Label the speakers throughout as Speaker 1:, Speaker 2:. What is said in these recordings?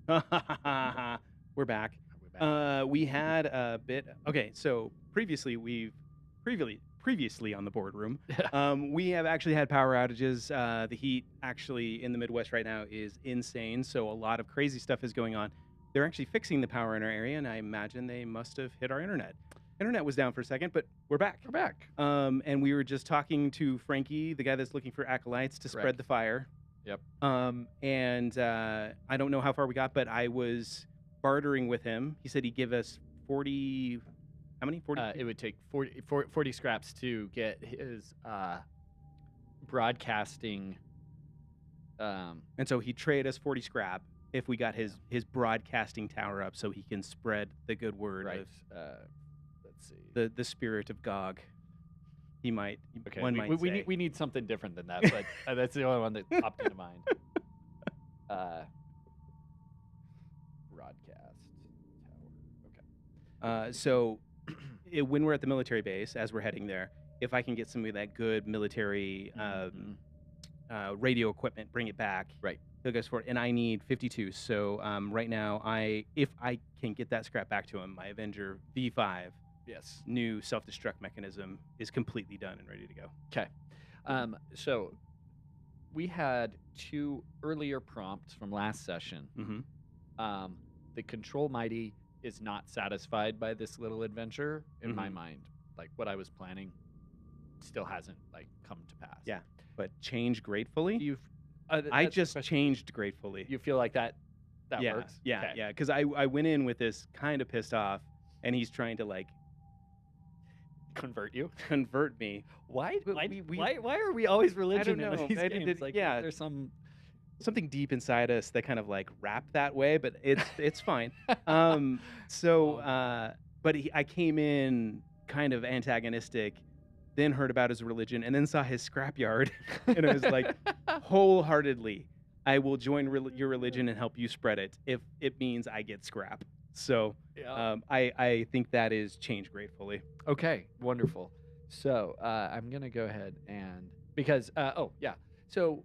Speaker 1: We're back.
Speaker 2: We're back.
Speaker 1: We had a bit. Okay, so previously on the boardroom, we have actually had power outages. The heat actually in the Midwest right now is insane, so a lot of crazy stuff is going on. They're actually fixing the power in our area, and I imagine they must have hit our internet. Internet was down for a second, but we're back.
Speaker 2: We're back.
Speaker 1: And we were just talking to Frankie, the guy that's looking for acolytes to spread
Speaker 2: Correct.
Speaker 1: the fire.
Speaker 2: Yep.
Speaker 1: And I don't know how far we got, but I was bartering with him. He said he'd give us 40. How many? 40?
Speaker 2: It would take 40 scraps to get his broadcasting.
Speaker 1: And so he'd trade us 40 scrap if we got his broadcasting tower up, so he can spread the good word
Speaker 2: Right.
Speaker 1: of
Speaker 2: Let's see.
Speaker 1: the spirit of Gog. He might.
Speaker 2: Okay.
Speaker 1: One might say.
Speaker 2: We need something different than that, but that's the only one that popped into mind. Broadcast tower. Okay.
Speaker 1: So when we're at the military base, as we're heading there, if I can get some of that good military radio equipment, bring it back.
Speaker 2: Right.
Speaker 1: He'll go for it. And I need 52. So right now, if I can get that scrap back to him, my Avenger V5 new self-destruct mechanism is completely done and ready to go.
Speaker 2: Okay. So we had 2 earlier prompts from last session.
Speaker 1: Mm-hmm.
Speaker 2: The Control Mighty is not satisfied by this little adventure in my mind. Like what I was planning still hasn't come to pass.
Speaker 1: Yeah, but change gratefully.
Speaker 2: I
Speaker 1: just changed gratefully.
Speaker 2: You feel like that works?
Speaker 1: Yeah,
Speaker 2: Okay.
Speaker 1: yeah. Because I went in with this kind of pissed off, and he's trying to convert me.
Speaker 2: Why are we always religion
Speaker 1: I don't know.
Speaker 2: in these games? There's
Speaker 1: something deep inside us that kind of rap that way, but it's fine. But I came in kind of antagonistic, then heard about his religion, and then saw his scrapyard, and it was like, wholeheartedly, I will join your religion and help you spread it if it means I get scrap. So I think that is change gratefully.
Speaker 2: Okay, wonderful. So I'm going to go ahead and, because, so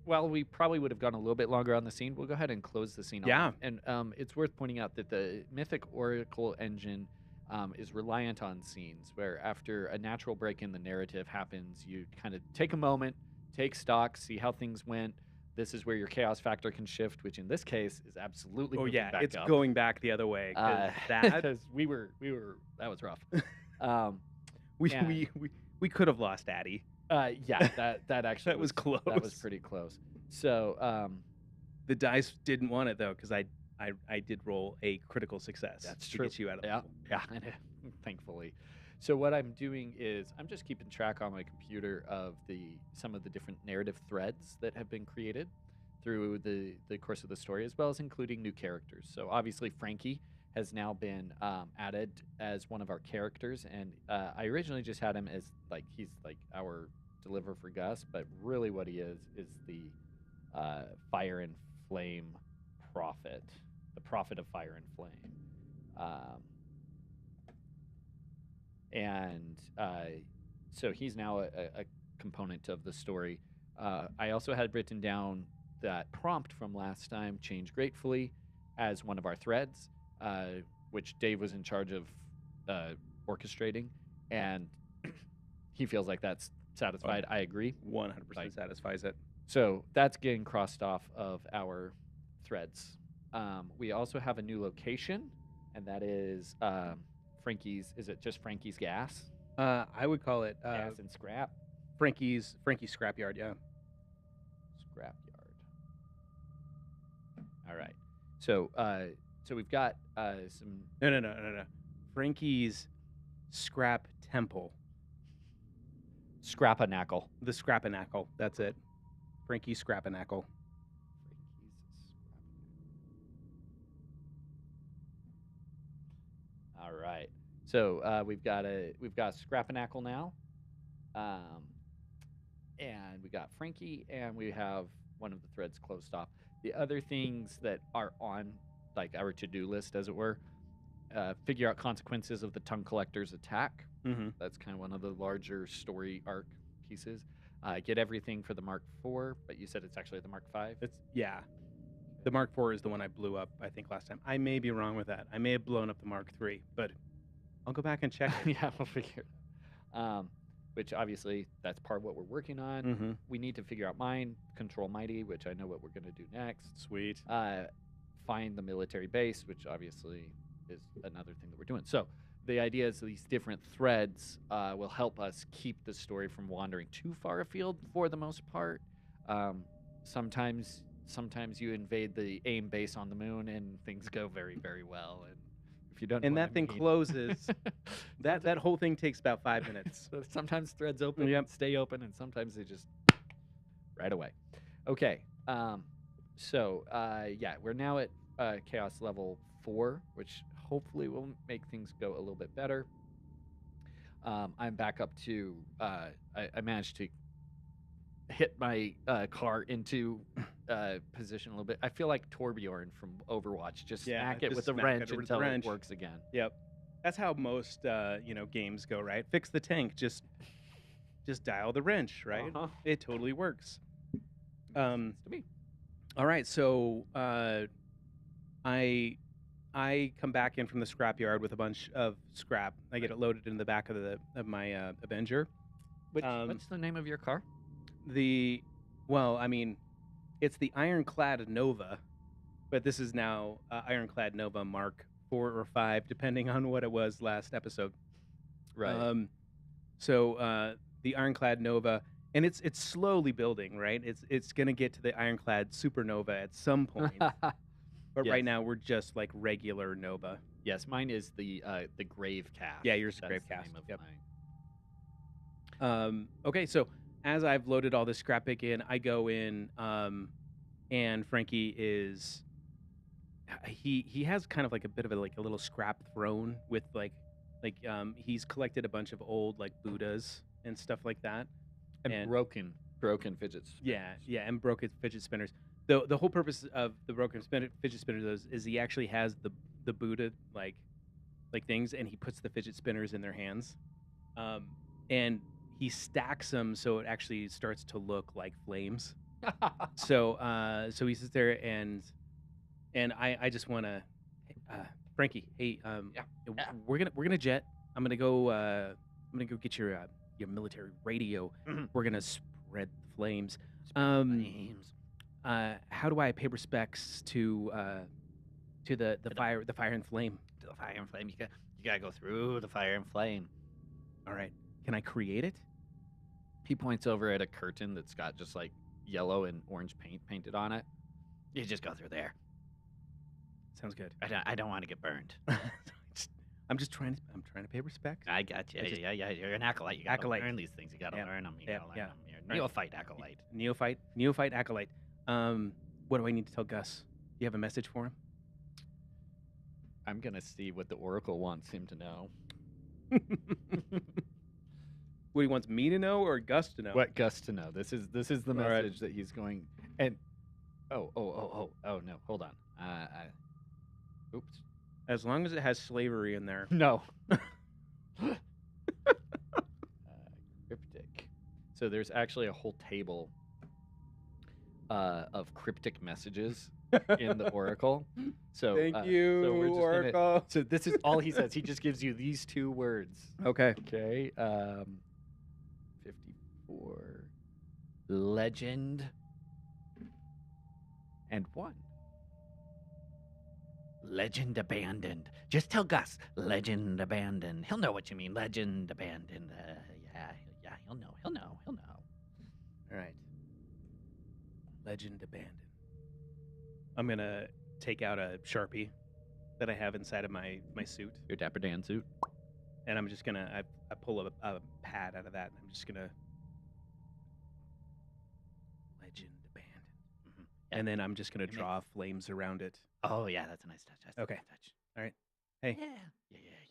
Speaker 2: while we probably would have gone a little bit longer on the scene, we'll go ahead and close the scene off. And it's worth pointing out that the Mythic Oracle engine is reliant on scenes where after a natural break in the narrative happens, you kind of take a moment, take stock, see how things went. This is where your chaos factor can shift, which in this case is absolutely
Speaker 1: it's
Speaker 2: up.
Speaker 1: going back the other way.
Speaker 2: Because we were that was rough.
Speaker 1: We could have lost Addy.
Speaker 2: That actually
Speaker 1: was close.
Speaker 2: That was pretty close. So
Speaker 1: the dice didn't want it though, because I did roll a critical success.
Speaker 2: That's
Speaker 1: to
Speaker 2: true.
Speaker 1: Get you out of
Speaker 2: yeah, thankfully. So what I'm doing is I'm just keeping track on my computer of some of the different narrative threads that have been created through the course of the story, as well as including new characters. So obviously Frankie has now been added as one of our characters, and I originally just had him as he's our deliver for Gus, but really what he is the fire and flame prophet, the prophet of fire and flame. And so he's now a component of the story. I also had written down that prompt from last time, change gratefully, as one of our threads, which Dave was in charge of orchestrating, and he feels like that's satisfied. I agree.
Speaker 1: 100% satisfies it.
Speaker 2: So that's getting crossed off of our threads. We also have a new location, and that is Frankie's. Is it just Frankie's gas?
Speaker 1: I would call it
Speaker 2: gas and scrap.
Speaker 1: Frankie's scrapyard. Yeah.
Speaker 2: Scrapyard. All right. So we've got some.
Speaker 1: No. Frankie's scrap temple.
Speaker 2: Scrapanacle.
Speaker 1: The Scrapanacle. That's it. Frankie's Scrapanacle.
Speaker 2: All right. So we've got Scrapanacle now, and we got Frankie, and we have one of the threads closed off. The other things that are on our to-do list, as it were, figure out consequences of the Tongue Collector's attack.
Speaker 1: Mm-hmm.
Speaker 2: That's kind of one of the larger story arc pieces. Get everything for the Mark IV, but you said it's actually the Mark V.
Speaker 1: The Mark IV is the one I blew up, I think, last time. I may be wrong with that. I may have blown up the Mark III, but I'll go back and check it.
Speaker 2: Yeah, we'll figure. Which obviously that's part of what we're working on.
Speaker 1: Mm-hmm.
Speaker 2: We need to figure out mine, control mighty, which I know what we're going to do next.
Speaker 1: Sweet.
Speaker 2: Find the military base, which obviously is another thing that we're doing. So the idea is these different threads will help us keep the story from wandering too far afield for the most part. Sometimes you invade the AIM base on the moon and things go very, very well. And if you don't,
Speaker 1: And
Speaker 2: know
Speaker 1: that
Speaker 2: what I
Speaker 1: thing
Speaker 2: mean.
Speaker 1: closes. that whole thing takes about 5 minutes.
Speaker 2: So sometimes threads open,
Speaker 1: Yep.
Speaker 2: and stay open, and sometimes they just right away. Okay. Yeah, we're now at chaos level 4, which hopefully will make things go a little bit better. I'm back up to I managed to hit my car into position a little bit. I feel like Torbjorn from Overwatch. Just smack it with the wrench until it works again.
Speaker 1: Yep. That's how most games go, right? Fix the tank, just dial the wrench, right? It totally works.
Speaker 2: To me.
Speaker 1: All right, so I come back in from the scrapyard with a bunch of scrap. I get it loaded in the back of my Avenger.
Speaker 2: What's the name of your car?
Speaker 1: It's the Ironclad Nova, but this is now Ironclad Nova Mark 4 or 5, depending on what it was last episode.
Speaker 2: Right.
Speaker 1: The Ironclad Nova, and it's slowly building, right? It's gonna get to the Ironclad Supernova at some point, but right now we're just like regular Nova.
Speaker 2: Yes, mine is the Grave Cast.
Speaker 1: Yeah, yours is Grave
Speaker 2: That's
Speaker 1: Cast.
Speaker 2: the name of
Speaker 1: Yep.
Speaker 2: mine.
Speaker 1: Okay, so as I've loaded all this scrap pick in, I go in, and Frankie is he has kind of like a bit of a little scrap throne with he's collected a bunch of old like Buddhas and stuff like that,
Speaker 2: and broken fidget spinners.
Speaker 1: Yeah, and broken fidget spinners. The whole purpose of the broken fidget spinners is he actually has the Buddha like things, and he puts the fidget spinners in their hands, and he stacks them so it actually starts to look like flames. So he sits there and I just want to, Frankie, hey, we're gonna jet. I'm gonna go get your military radio.
Speaker 2: Mm-hmm.
Speaker 1: We're gonna spread the flames. How do I pay respects to the fire and flame?
Speaker 2: To the fire and flame, you gotta go through the fire and flame.
Speaker 1: All right, can I create it?
Speaker 2: He points over at a curtain that's got just like yellow and orange paint painted on it. You just go through there.
Speaker 1: Sounds good.
Speaker 2: I don't want to get burned.
Speaker 1: I'm trying to pay respect.
Speaker 2: I got you. Yeah. You're an acolyte. You gotta learn these things. You gotta learn them. You gotta learn them. You're a neophyte acolyte.
Speaker 1: Neophyte acolyte. What do I need to tell Gus? You have a message for him?
Speaker 2: I'm gonna see what the Oracle wants him to know.
Speaker 1: What he wants me to know or Gus to know?
Speaker 2: What Gus to know? This is the message that he's going. And oh no, hold on. Oops.
Speaker 1: As long as it has slavery in there.
Speaker 2: No. Cryptic. So there's actually a whole table of cryptic messages in the Oracle. So
Speaker 1: thank you,
Speaker 2: so we're just
Speaker 1: Oracle.
Speaker 2: So this is all he says. He just gives you these 2 words.
Speaker 1: Okay.
Speaker 2: 54. Legend. And 1. Legend abandoned. Just tell Gus. Legend abandoned. He'll know what you mean. Legend abandoned. Yeah. He'll know.
Speaker 1: All right. Legend abandoned. I'm gonna take out a Sharpie that I have inside of my suit.
Speaker 2: Your Dapper Dan suit.
Speaker 1: And I'm just gonna I pull a pad out of that. And I'm just gonna legend abandoned.
Speaker 2: Mm-hmm. Yeah.
Speaker 1: And then I'm just gonna draw flames around it.
Speaker 2: Oh yeah, that's a nice touch.
Speaker 1: Okay.
Speaker 2: Nice touch.
Speaker 1: All right. Hey.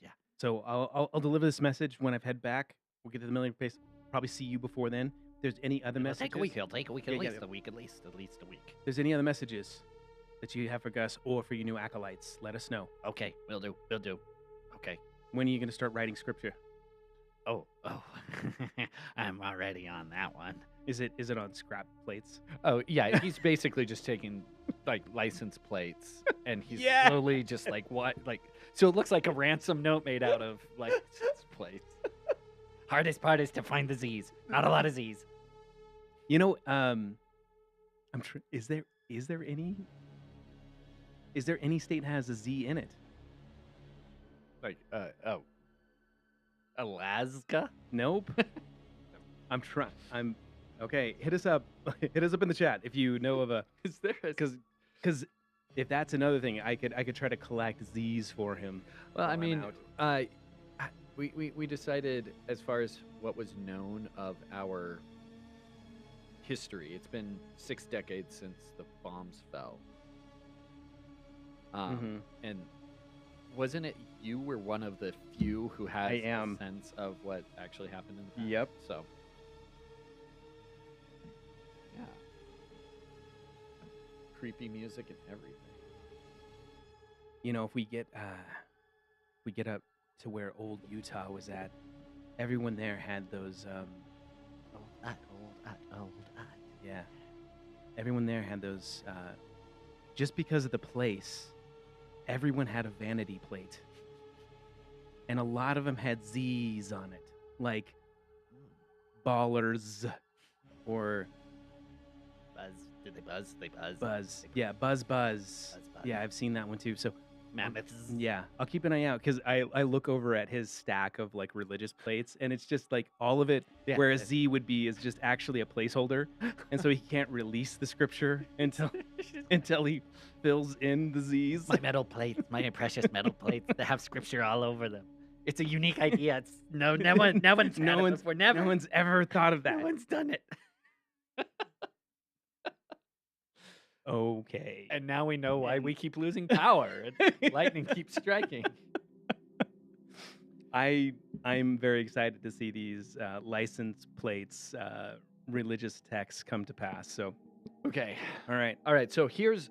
Speaker 2: Yeah.
Speaker 1: So I'll deliver this message when I've head back. We'll get to the military base. Probably see you before then. If there's any other messages?
Speaker 2: Take a week. It'll take a week. At least a week.
Speaker 1: If there's any other messages that you have for Gus or for your new acolytes, let us know.
Speaker 2: Okay, we'll do. Okay.
Speaker 1: When are you going to start writing scripture?
Speaker 2: Oh. I'm already on that one.
Speaker 1: Is it on scrap plates?
Speaker 2: Oh yeah, he's basically just taking like license plates, and he's
Speaker 1: Yeah.
Speaker 2: slowly just like what like. So it looks like a ransom note made out of license plates. Hardest part is to find the Z's. Not a lot of Z's.
Speaker 1: You know, is there any state that has a Z in it?
Speaker 2: Like Alaska.
Speaker 1: Nope. I'm okay. Hit us up. Hit us up in the chat if you know of a
Speaker 2: Is there?
Speaker 1: because if that's another thing, I could try to collect Z's for him.
Speaker 2: Well, I
Speaker 1: while I'm
Speaker 2: mean,
Speaker 1: out.
Speaker 2: we decided as far as what was known of our history. It's been 6 decades since the bombs fell. And wasn't it you were one of the few who had a sense of what actually happened in the past?
Speaker 1: Yep.
Speaker 2: So, yeah. Creepy music and everything.
Speaker 1: You know, if we get up to where old Utah was at, everyone there had those yeah. Everyone there had those just because of the place, everyone had a vanity plate. And a lot of them had Z's on it, like ballers or
Speaker 2: Buzz. Did they buzz? They buzz.
Speaker 1: buzz. Yeah, buzz. Yeah, I've seen that one too. So
Speaker 2: Mammoths.
Speaker 1: yeah, I'll keep an eye out because I look over at his stack of like religious plates, and it's just like all of it
Speaker 2: Yeah,
Speaker 1: where a Z would be is just actually a placeholder, and so he can't release the scripture until he fills in the Z's.
Speaker 2: My metal plates, my precious metal plates that have scripture all over them. It's a unique idea. It's no one's
Speaker 1: No one's ever thought of that.
Speaker 2: No one's done it.
Speaker 1: Okay.
Speaker 2: And now we know why we keep losing power. And lightning keeps striking.
Speaker 1: I'm very excited to see these license plates, religious texts come to pass. So,
Speaker 2: Okay.
Speaker 1: all right,
Speaker 2: So here's,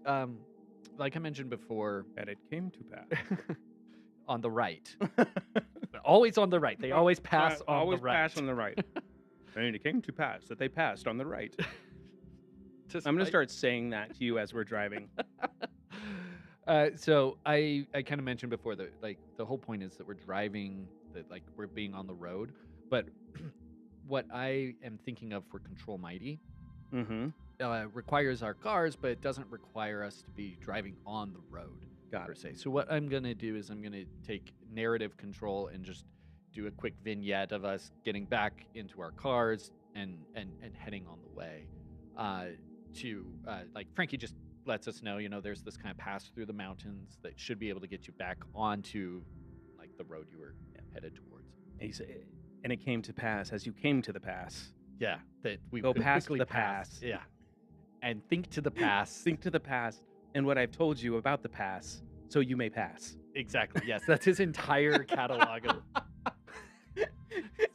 Speaker 2: like I mentioned before,
Speaker 1: that it came to pass.
Speaker 2: on the right. Always on the right. They always pass on
Speaker 1: always
Speaker 2: the right.
Speaker 1: pass on the right. And it came to pass that they passed on the right.
Speaker 2: Just
Speaker 1: I'm gonna
Speaker 2: like-
Speaker 1: start saying that to you as we're driving.
Speaker 2: So I kind of mentioned before that like the whole point is that we're driving, that like we're being on the road. But what I am thinking of for Control Mighty
Speaker 1: Mm-hmm.
Speaker 2: requires our cars, but it doesn't require us to be driving on the road.
Speaker 1: Got
Speaker 2: per
Speaker 1: it.
Speaker 2: se. So what I'm gonna do is I'm gonna take narrative control and just do a quick vignette of us getting back into our cars and heading on the way. Like Frankie just lets us know, there's this kind of pass through the mountains that should be able to get you back onto like the road you were headed towards.
Speaker 1: And it came to pass as you came to the pass.
Speaker 2: Yeah, that we
Speaker 1: Go
Speaker 2: could
Speaker 1: past
Speaker 2: quickly
Speaker 1: the
Speaker 2: pass.
Speaker 1: pass.
Speaker 2: Yeah, and think to the past.
Speaker 1: Think to the past and what I've told you about the pass, so you may pass.
Speaker 2: Exactly. Yes, that's his entire catalog of.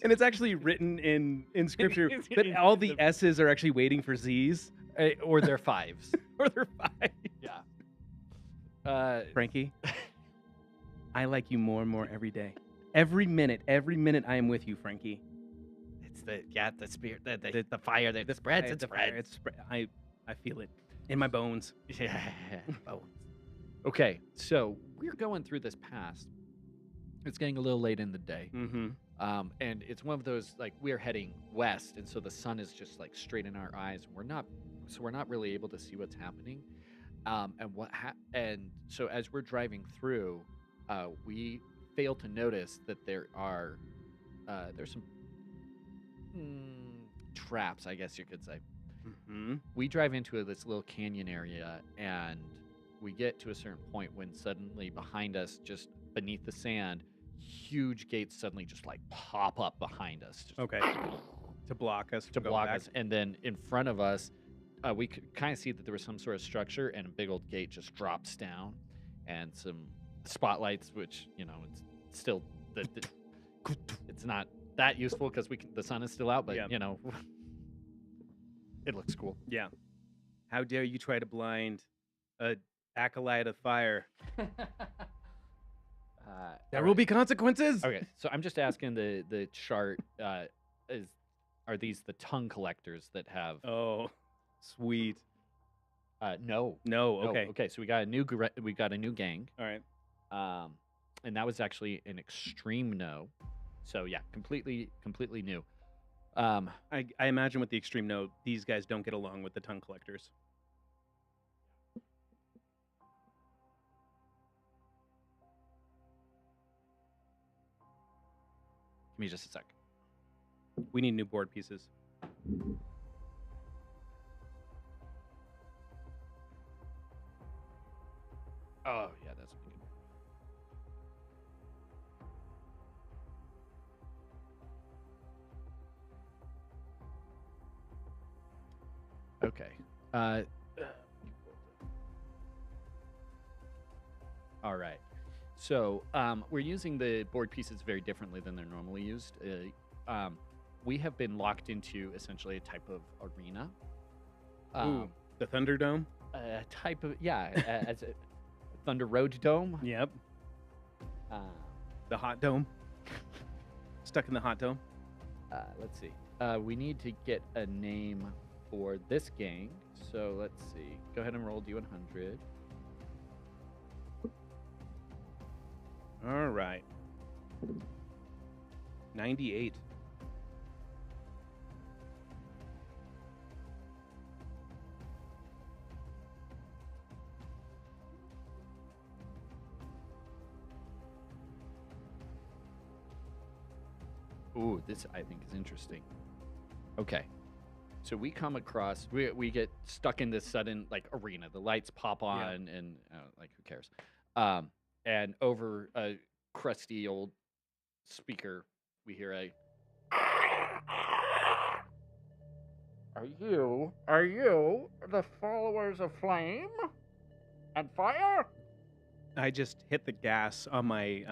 Speaker 1: And it's actually written in scripture, but all the S's are actually waiting for Z's.
Speaker 2: Or they're 5s.
Speaker 1: Or they're 5.
Speaker 2: Yeah.
Speaker 1: Frankie, I like you more and more every day. Every minute I am with you, Frankie.
Speaker 2: It's the spirit, the fire that spreads. It spreads.
Speaker 1: I feel it in my bones.
Speaker 2: Yeah. Bones. Okay, so we're going through this pass. It's getting a little late in the day.
Speaker 1: Mm-hmm.
Speaker 2: And it's one of those, like, we're heading west, and so the sun is just like straight in our eyes. We're not really able to see what's happening. And so as we're driving through, we fail to notice that there's some traps, I guess you could say.
Speaker 1: Mm-hmm.
Speaker 2: We drive into this little canyon area, and we get to a certain point when suddenly behind us, just beneath the sand, huge gates suddenly just like pop up behind us.
Speaker 1: Okay. To block us.
Speaker 2: To block us. And then in front of us, we could kind of see that there was some sort of structure, and a big old gate just drops down, and some spotlights, which, it's still, it's not that useful because the sun is still out, but, it looks cool.
Speaker 1: Yeah. How dare you try to blind a acolyte of fire? There will be consequences.
Speaker 2: Okay, so I'm just asking the chart. Are these the tongue collectors that have?
Speaker 1: Oh, sweet.
Speaker 2: No,
Speaker 1: No.
Speaker 2: no.
Speaker 1: Okay.
Speaker 2: Okay, so we got a new gang,
Speaker 1: All right.
Speaker 2: and that was actually an extreme no. So yeah, completely new. Um,
Speaker 1: I imagine with the extreme no, these guys don't get along with the tongue collectors.
Speaker 2: Give me just a sec.
Speaker 1: We need new board pieces.
Speaker 2: Oh yeah, that's pretty good. Okay. All right. So we're using the board pieces very differently than they're normally used. We have been locked into essentially a type of arena.
Speaker 1: Ooh, the Thunderdome.
Speaker 2: A type of as a Thunder Road Dome.
Speaker 1: Yep. The Hot Dome. Stuck in the Hot Dome.
Speaker 2: Let's see. We need to get a name for this gang. So let's see. Go ahead and roll D100.
Speaker 1: All right. 98.
Speaker 2: Ooh, this I think is interesting. Okay. So we come across, we get stuck in this sudden like arena. The lights pop on and like who cares? And over a crusty old speaker, we hear a Are you the followers of flame and fire?
Speaker 1: I just hit the gas on my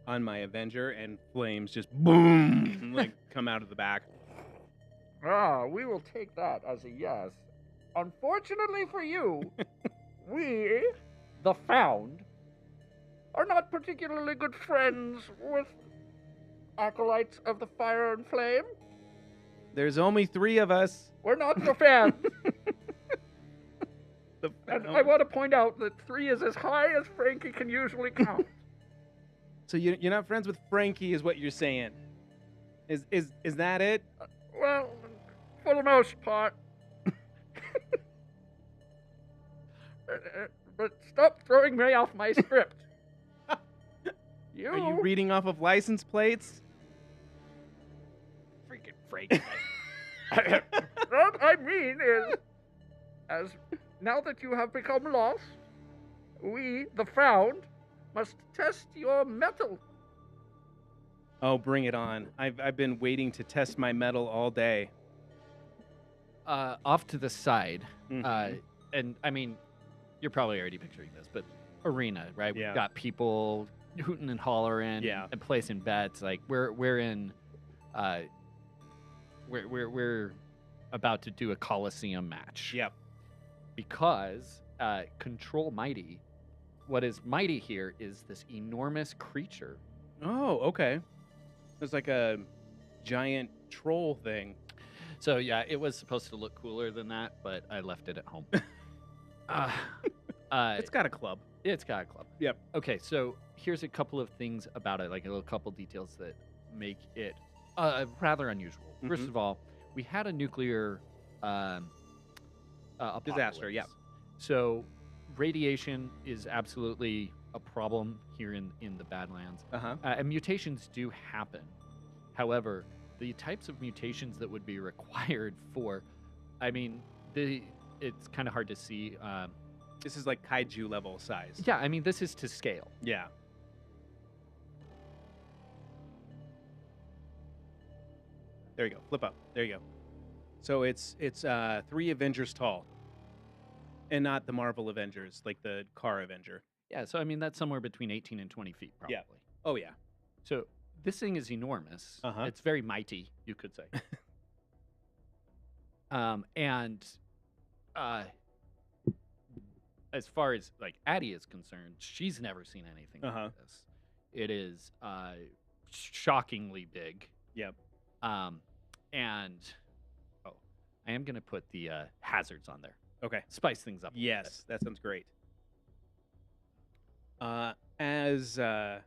Speaker 1: Avenger, and flames just boom like come out of the back.
Speaker 2: Ah, we will take that as a yes. Unfortunately for you, we, the Found, are not particularly good friends with acolytes of the fire and flame.
Speaker 1: There's only 3 of us.
Speaker 2: We're not your fans. And
Speaker 1: Found.
Speaker 2: I want to point out that 3 is as high as Frankie can usually count.
Speaker 1: So you're not friends with Frankie, is what you're saying? Is that it?
Speaker 2: Well, for the most part. But stop throwing me off my script.
Speaker 1: Are you reading off of license plates?
Speaker 2: Freaking Frankie. What I mean is, as now that you have become lost, we, the Found, must test your mettle.
Speaker 1: Oh, bring it on. I've been waiting to test my metal all day.
Speaker 2: Off to the side,
Speaker 1: Mhm.
Speaker 2: and I mean, you're probably already picturing this, but arena, right?
Speaker 1: Yeah.
Speaker 2: We've got people hooting and hollering,
Speaker 1: Yeah.
Speaker 2: and placing bets. Like we're in, we're about to do a Coliseum match.
Speaker 1: Yep.
Speaker 2: Because Control Mighty, what is mighty here is this enormous creature.
Speaker 1: Oh, okay. There's like a giant troll thing.
Speaker 2: So yeah, it was supposed to look cooler than that, but I left it at home.
Speaker 1: It's got a club.
Speaker 2: It's got a club.
Speaker 1: Yep.
Speaker 2: Okay, so here's a couple of things about it, like a little couple details that make it rather unusual. First
Speaker 1: Mhm.
Speaker 2: of all, we had a nuclear
Speaker 1: Disaster,
Speaker 2: apocalypse.
Speaker 1: yeah.
Speaker 2: So radiation is absolutely a problem here in the Badlands.
Speaker 1: Uh-huh.
Speaker 2: And mutations do happen. However, the types of mutations that would be required for, I mean, it's kind of hard to see.
Speaker 1: This is like kaiju level size.
Speaker 2: Yeah, I mean, this is to scale.
Speaker 1: Yeah. There you go. Flip up. There you go. So it's 3 Avengers tall. And not the Marvel Avengers, like the car Avenger.
Speaker 2: Yeah, so I mean, that's somewhere between 18 and 20 feet, probably.
Speaker 1: Yeah. Oh, yeah.
Speaker 2: So this thing is enormous.
Speaker 1: Uh-huh.
Speaker 2: It's very mighty, you could say. And as far as like Addie is concerned, she's never seen anything
Speaker 1: Uh-huh.
Speaker 2: like this. It is shockingly big.
Speaker 1: Yep.
Speaker 2: And I am going to put the hazards on there.
Speaker 1: Okay.
Speaker 2: spice things up a little bit.
Speaker 1: Yes, that sounds great. Uh, as uh,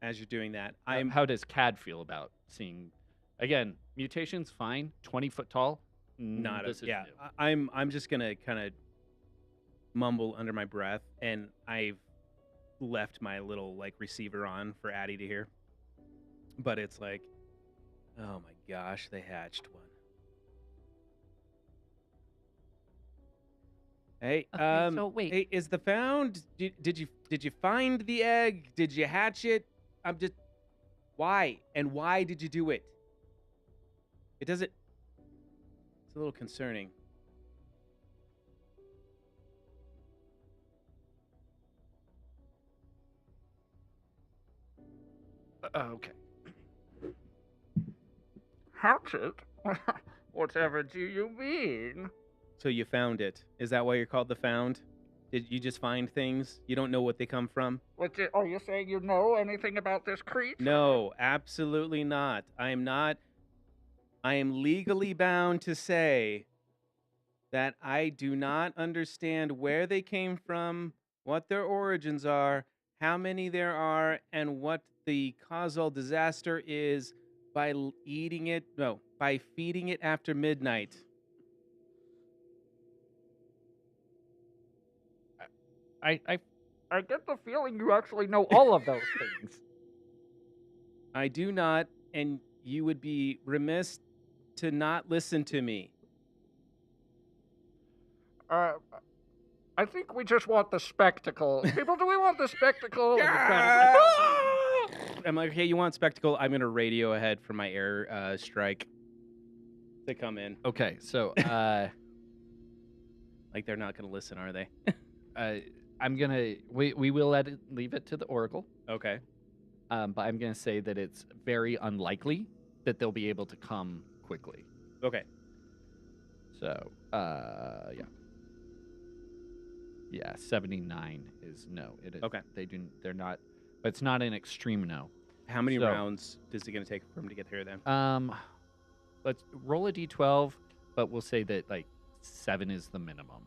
Speaker 1: as you're doing that,
Speaker 2: How does Cad feel about seeing, again, mutations fine, 20 foot tall?
Speaker 1: not a
Speaker 2: This is
Speaker 1: yeah.
Speaker 2: new.
Speaker 1: I'm just gonna kind of mumble under my breath, and I've left my little like receiver on for Addie to hear, but it's like, oh my gosh, they hatched one. Hey,
Speaker 2: Okay, so wait.
Speaker 1: hey, is the found? Did you find the egg? Did you hatch it? I'm just why and why did you do it? It doesn't. It's a little concerning.
Speaker 2: Okay. Hatch it? Whatever do you mean?
Speaker 1: So you found it. Is that why you're called the found? Did you just find things? You don't know what they come from?
Speaker 2: Are you saying you know anything about this creature?
Speaker 1: No, absolutely not. I am not. I am legally bound to say that I do not understand where they came from, what their origins are, how many there are, and what the causal disaster is by eating it. No, by feeding it after midnight.
Speaker 2: I get the feeling you actually know all of those things.
Speaker 1: I do not, and you would be remiss to not listen to me.
Speaker 2: I think we just want the spectacle. People, do we want the spectacle?
Speaker 1: I'm like, hey, you want spectacle? I'm gonna radio ahead for my air strike to come in.
Speaker 2: Okay, so
Speaker 1: Like they're not gonna listen, are they?
Speaker 2: I'm gonna we will leave it to the Oracle,
Speaker 1: Okay.
Speaker 2: but I'm gonna say that it's very unlikely that they'll be able to come quickly.
Speaker 1: Okay.
Speaker 2: So yeah. Yeah, 79 is no. It is.
Speaker 1: Okay.
Speaker 2: They're not. But it's not an extreme no.
Speaker 1: How many
Speaker 2: So-
Speaker 1: rounds is it gonna take for him to get here then?
Speaker 2: Let's roll a d12, but we'll say that like 7 is the minimum.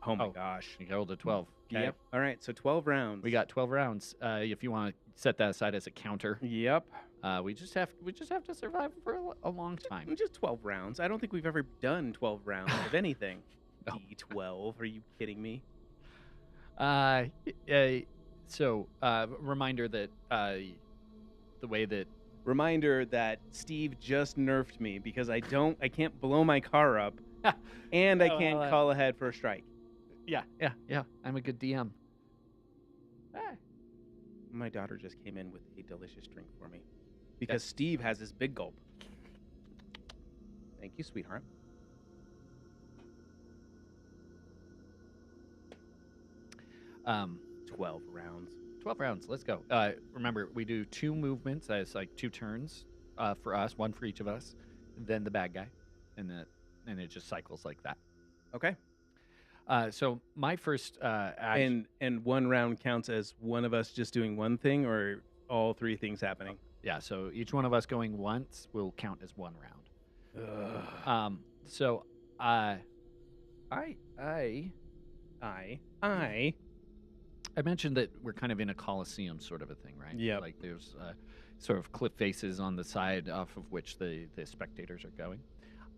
Speaker 1: Oh my
Speaker 2: Oh.
Speaker 1: gosh.
Speaker 2: You rolled a 12.
Speaker 1: Okay.
Speaker 2: Yep.
Speaker 1: All right. So 12 rounds.
Speaker 2: We got 12 rounds. If you want to set that aside as a counter,
Speaker 1: Yep.
Speaker 2: we just have to survive for a long time.
Speaker 1: Just 12 rounds. I don't think we've ever done 12 rounds of anything.
Speaker 2: No.
Speaker 1: D12. Are you kidding me?
Speaker 2: So reminder that the way that
Speaker 1: Reminder that Steve just nerfed me because I can't blow my car up, and I
Speaker 2: Oh,
Speaker 1: can't
Speaker 2: well,
Speaker 1: call ahead for a strike.
Speaker 2: yeah, I'm a good DM. Ah.
Speaker 1: My daughter just came in with a delicious drink for me because Steve has his big gulp. Thank you, sweetheart.
Speaker 2: Um,
Speaker 1: 12 rounds.
Speaker 2: 12 rounds. Let's go. Remember, we do 2 movements. That's like 2 turns for us, 1 for each of us. And then the bad guy, and it just cycles like that.
Speaker 1: Okay.
Speaker 2: So my first action.
Speaker 1: And 1 round counts as one of us just doing one thing, or all 3 things happening.
Speaker 2: Yeah. So each one of us going once will count as 1 round.
Speaker 1: Ugh.
Speaker 2: So I mentioned that we're kind of in a coliseum sort of a thing, right?
Speaker 1: Yep.
Speaker 2: Like there's sort of cliff faces on the side off of which the spectators are going.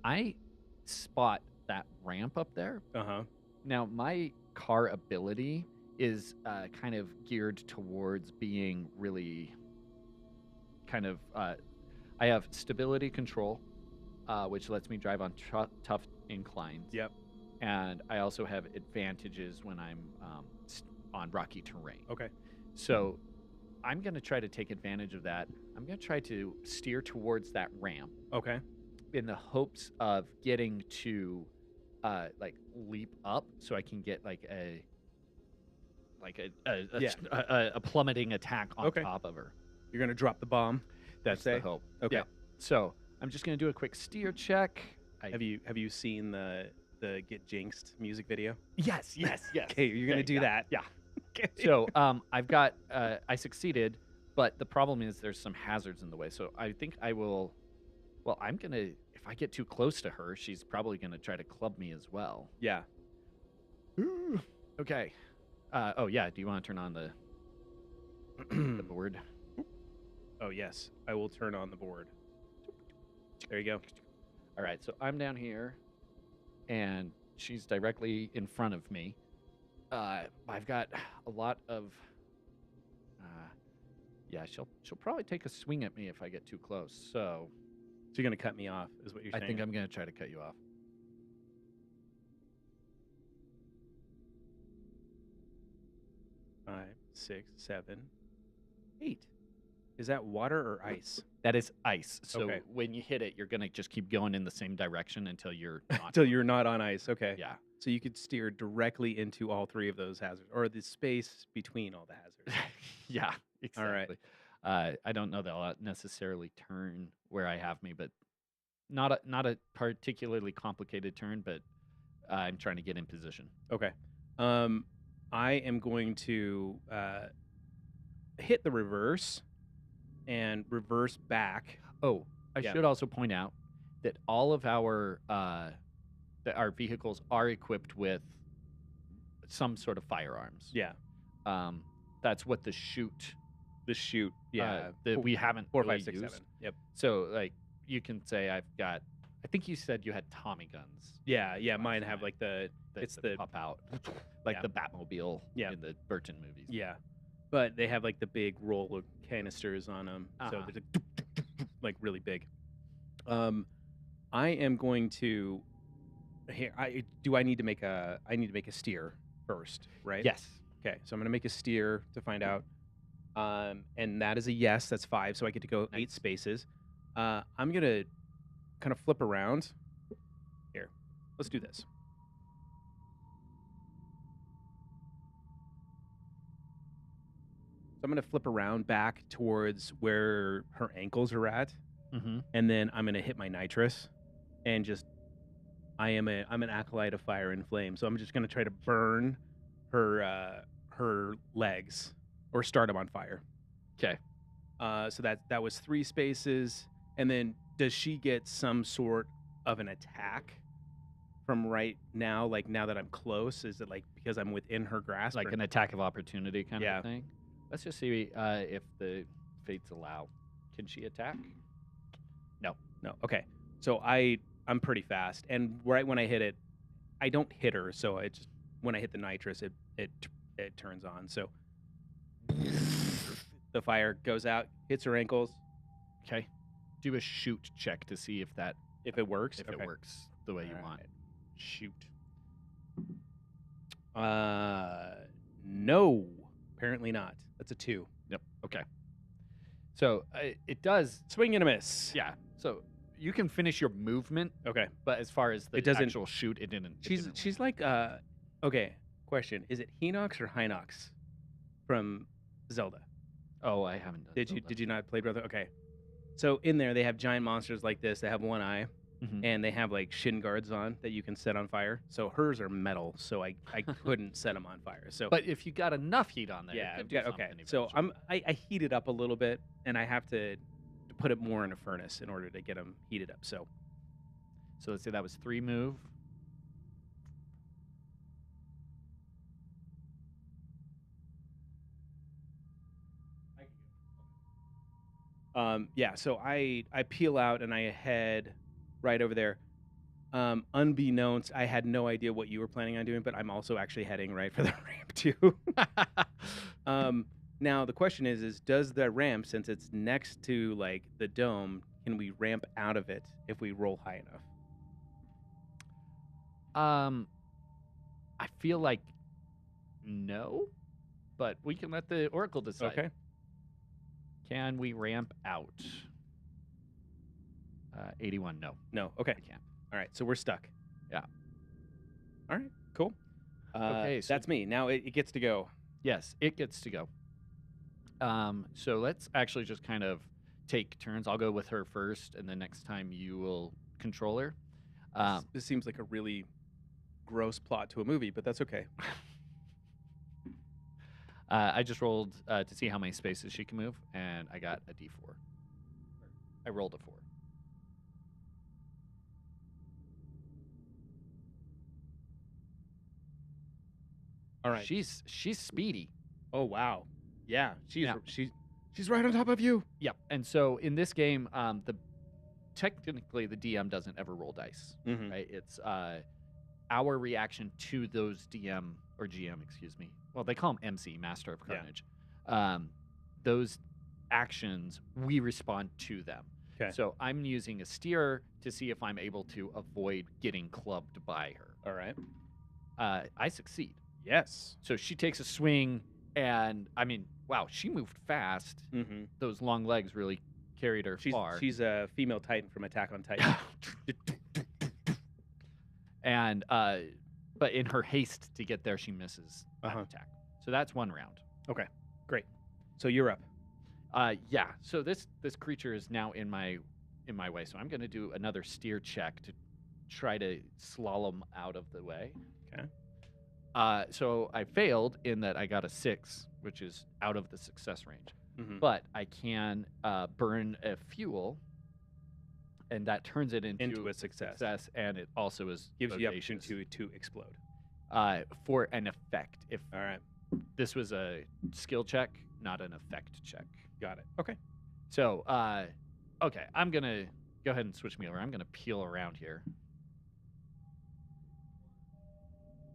Speaker 2: I spot that ramp up there.
Speaker 1: Uh-huh.
Speaker 2: Now, my car ability is kind of geared towards being really kind of... I have stability control, which lets me drive on tough inclines.
Speaker 1: Yep.
Speaker 2: And I also have advantages when I'm on rocky terrain.
Speaker 1: Okay.
Speaker 2: So I'm going to try to take advantage of that. I'm going to try to steer towards that ramp
Speaker 1: Okay.
Speaker 2: in the hopes of getting to like leap up so I can get like a plummeting attack on
Speaker 1: Okay.
Speaker 2: top of her.
Speaker 1: You're going to drop the bomb.
Speaker 2: That's
Speaker 1: say?
Speaker 2: the hope.
Speaker 1: Okay.
Speaker 2: Yeah. So I'm just going to do a quick steer check.
Speaker 1: Have you seen the Get Jinxed music video?
Speaker 2: Yes.
Speaker 1: Okay, you're going to do that.
Speaker 2: Yeah.
Speaker 1: Okay.
Speaker 2: So I've got I succeeded, but the problem is there's some hazards in the way. So I think I will. Well, I'm gonna if I get too close to her, she's probably going to try to club me as well.
Speaker 1: Yeah.
Speaker 2: Okay. Oh, yeah. Do you want to turn on the board?
Speaker 1: Oh, yes. I will turn on the board. There you go.
Speaker 2: All right. So I'm down here, and she's directly in front of me. I've got a lot of... yeah, she'll probably take a swing at me if I get too close. So
Speaker 1: you're going to cut me off, is what you're saying?
Speaker 2: I think I'm going to try to cut you off.
Speaker 1: 5, 6, 7, 8. Is that water or ice?
Speaker 2: That is ice. So
Speaker 1: Okay.
Speaker 2: when you hit it, you're going to just keep going in the same direction until you're not.
Speaker 1: Until you're not on ice. Okay.
Speaker 2: Yeah.
Speaker 1: So you could steer directly into all 3 of those hazards, or the space between all the hazards.
Speaker 2: Yeah, exactly.
Speaker 1: All right.
Speaker 2: I don't know that I'll necessarily turn where I have me, but not a particularly complicated turn, but I'm trying to get in position.
Speaker 1: Okay. I am going to hit the reverse and reverse back.
Speaker 2: Oh, I
Speaker 1: Yeah.
Speaker 2: should also point out that all of our vehicles are equipped with some sort of firearms.
Speaker 1: Yeah.
Speaker 2: That's what the chute.
Speaker 1: Yeah.
Speaker 2: That we haven't
Speaker 1: 4,
Speaker 2: really
Speaker 1: 5, 6,
Speaker 2: used.
Speaker 1: 7. Yep.
Speaker 2: So like you can say I've got. I think you said you had Tommy guns.
Speaker 1: Yeah. Mine have like it's the
Speaker 2: pop out, like
Speaker 1: Yeah.
Speaker 2: the Batmobile
Speaker 1: Yeah.
Speaker 2: in the Burton movies.
Speaker 1: Yeah, but they have like the big roll of canisters on them, so
Speaker 2: Uh-huh.
Speaker 1: they're like really big. I am going to here. I need to make a steer first, right?
Speaker 2: Yes.
Speaker 1: Okay, so I'm gonna make a steer to find out. And that is a yes. That's 5, so I get to go 8
Speaker 2: Nice.
Speaker 1: spaces. I'm gonna kind of flip around. Here, let's do this. So I'm gonna flip around back towards where her ankles are at,
Speaker 2: Mm-hmm.
Speaker 1: and then I'm gonna hit my nitrous, and just I'm an acolyte of fire and flame, so I'm just gonna try to burn her legs or start them on fire.
Speaker 2: Okay.
Speaker 1: So that was 3 spaces, and then does she get some sort of an attack from right now? Like now that I'm close, is it like because I'm within her grasp?
Speaker 2: Like
Speaker 1: or-
Speaker 2: an attack of opportunity kind
Speaker 1: Yeah.
Speaker 2: of thing. Let's just see if the fates allow. Can she attack?
Speaker 1: No. Okay. So I'm pretty fast, and right when I hit it, I don't hit her. So it just when I hit the nitrous, it turns on. So the fire goes out, hits her ankles.
Speaker 2: Okay. Do a shoot check to see if
Speaker 1: If it works,
Speaker 2: it
Speaker 1: okay.
Speaker 2: works the way you
Speaker 1: All
Speaker 2: want.
Speaker 1: right. Shoot. No. Apparently not. That's a 2.
Speaker 2: Yep. Okay. So it does.
Speaker 1: Swing and a miss.
Speaker 2: Yeah. So you can finish your movement,
Speaker 1: Okay.
Speaker 2: but as far as the
Speaker 1: It doesn't-
Speaker 2: actual shoot, it didn't.
Speaker 1: She's like okay. Question: is it Hinox or Hinox from Zelda?
Speaker 2: Oh, I haven't done.
Speaker 1: Did you not play Brother? Okay. So in there they have giant monsters like this. They have one eye,
Speaker 2: Mhm.
Speaker 1: and they have like shin guards on that you can set on fire. So hers are metal, so I couldn't set them on fire. So
Speaker 2: But if you got enough heat on there, it
Speaker 1: yeah,
Speaker 2: could do
Speaker 1: yeah, okay.
Speaker 2: something
Speaker 1: So
Speaker 2: eventually.
Speaker 1: I heat it up a little bit, and I have to put it more in a furnace in order to get them heated up. So
Speaker 2: So let's say that was 3 move.
Speaker 1: yeah, so I peel out and I head right over there. Unbeknownst, I had no idea what you were planning on doing, but I'm also actually heading right for the ramp too. Now the question is does the ramp, since it's next to like the dome, can we ramp out of it if we roll high enough?
Speaker 2: I feel like no, but we can let the Oracle decide.
Speaker 1: Okay.
Speaker 2: Can we ramp out? 81, no.
Speaker 1: No. Okay.
Speaker 2: I can't.
Speaker 1: All right. So we're stuck.
Speaker 2: Yeah.
Speaker 1: All right. Cool.
Speaker 2: Okay, so-
Speaker 1: that's me. Now it gets to go.
Speaker 2: Yes, it gets to go. So let's actually just kind of take turns. I'll go with her first, and then next time you will control her.
Speaker 1: This seems like a really gross plot to a movie, but that's okay.
Speaker 2: I just rolled to see how many spaces she can move, and I got a D4. I rolled a 4.
Speaker 1: All right.
Speaker 2: She's speedy.
Speaker 1: Oh wow. Yeah.
Speaker 2: Yeah.
Speaker 1: She's right on top of you.
Speaker 2: Yep. And so in this game, technically the DM doesn't ever roll dice,
Speaker 1: Mm-hmm.
Speaker 2: right? It's our reaction to those DM or GM, excuse me. Well, they call him MC, Master of
Speaker 1: Yeah.
Speaker 2: Carnage. Those actions, we respond to them.
Speaker 1: Okay.
Speaker 2: So I'm using a steer to see if I'm able to avoid getting clubbed by her.
Speaker 1: All right.
Speaker 2: I succeed.
Speaker 1: Yes.
Speaker 2: So she takes a swing, and I mean, wow, she moved fast.
Speaker 1: Mm-hmm.
Speaker 2: Those long legs really carried her far.
Speaker 1: She's a female Titan from Attack on Titan.
Speaker 2: And but in her haste to get there, she misses that attack. So that's one round.
Speaker 1: Okay. Great. So you're up.
Speaker 2: Yeah. So this creature is now in my way. So I'm going to do another steer check to try to slalom out of the way.
Speaker 1: Okay.
Speaker 2: So I failed in that I got a 6, which is out of the success range.
Speaker 1: Mm-hmm.
Speaker 2: But I can burn a fuel, and that turns it into
Speaker 1: a success.
Speaker 2: And it also is
Speaker 1: Gives you the
Speaker 2: bodacious.
Speaker 1: opportunity to explode.
Speaker 2: For an effect. If
Speaker 1: All right.
Speaker 2: this was a skill check, not an effect check.
Speaker 1: Got it. Okay.
Speaker 2: So, okay, I'm going to go ahead and switch me over. I'm going to peel around here.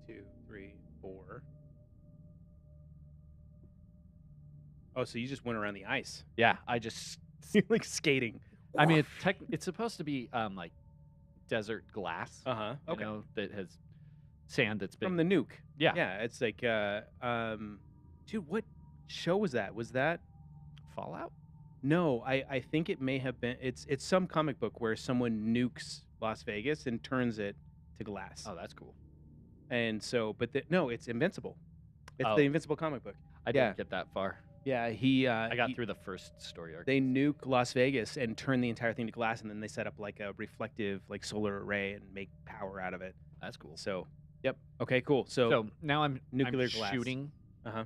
Speaker 1: 2, 3, 4. Oh, so you just went around the ice.
Speaker 2: Yeah, I just,
Speaker 1: Like skating.
Speaker 2: I mean, it's supposed to be like desert glass,
Speaker 1: Uh-huh.
Speaker 2: you
Speaker 1: Okay.
Speaker 2: know, that has sand that's been.
Speaker 1: From the nuke.
Speaker 2: Yeah.
Speaker 1: Yeah, it's like dude, what show was that? Was that
Speaker 2: Fallout?
Speaker 1: No, I think it may have been it's some comic book where someone nukes Las Vegas and turns it to glass.
Speaker 2: Oh, that's cool.
Speaker 1: And so no, it's Invincible. It's
Speaker 2: Oh.
Speaker 1: the Invincible comic book.
Speaker 2: I
Speaker 1: Yeah.
Speaker 2: didn't get that far.
Speaker 1: Yeah, he
Speaker 2: I got through the first story arc.
Speaker 1: They nuke Las Vegas and turn the entire thing to glass, and then they set up like a reflective like solar array and make power out of it.
Speaker 2: That's cool.
Speaker 1: So, yep. Okay, cool. So
Speaker 2: now I'm
Speaker 1: nuclear glass.
Speaker 2: shooting.
Speaker 1: Uh-huh.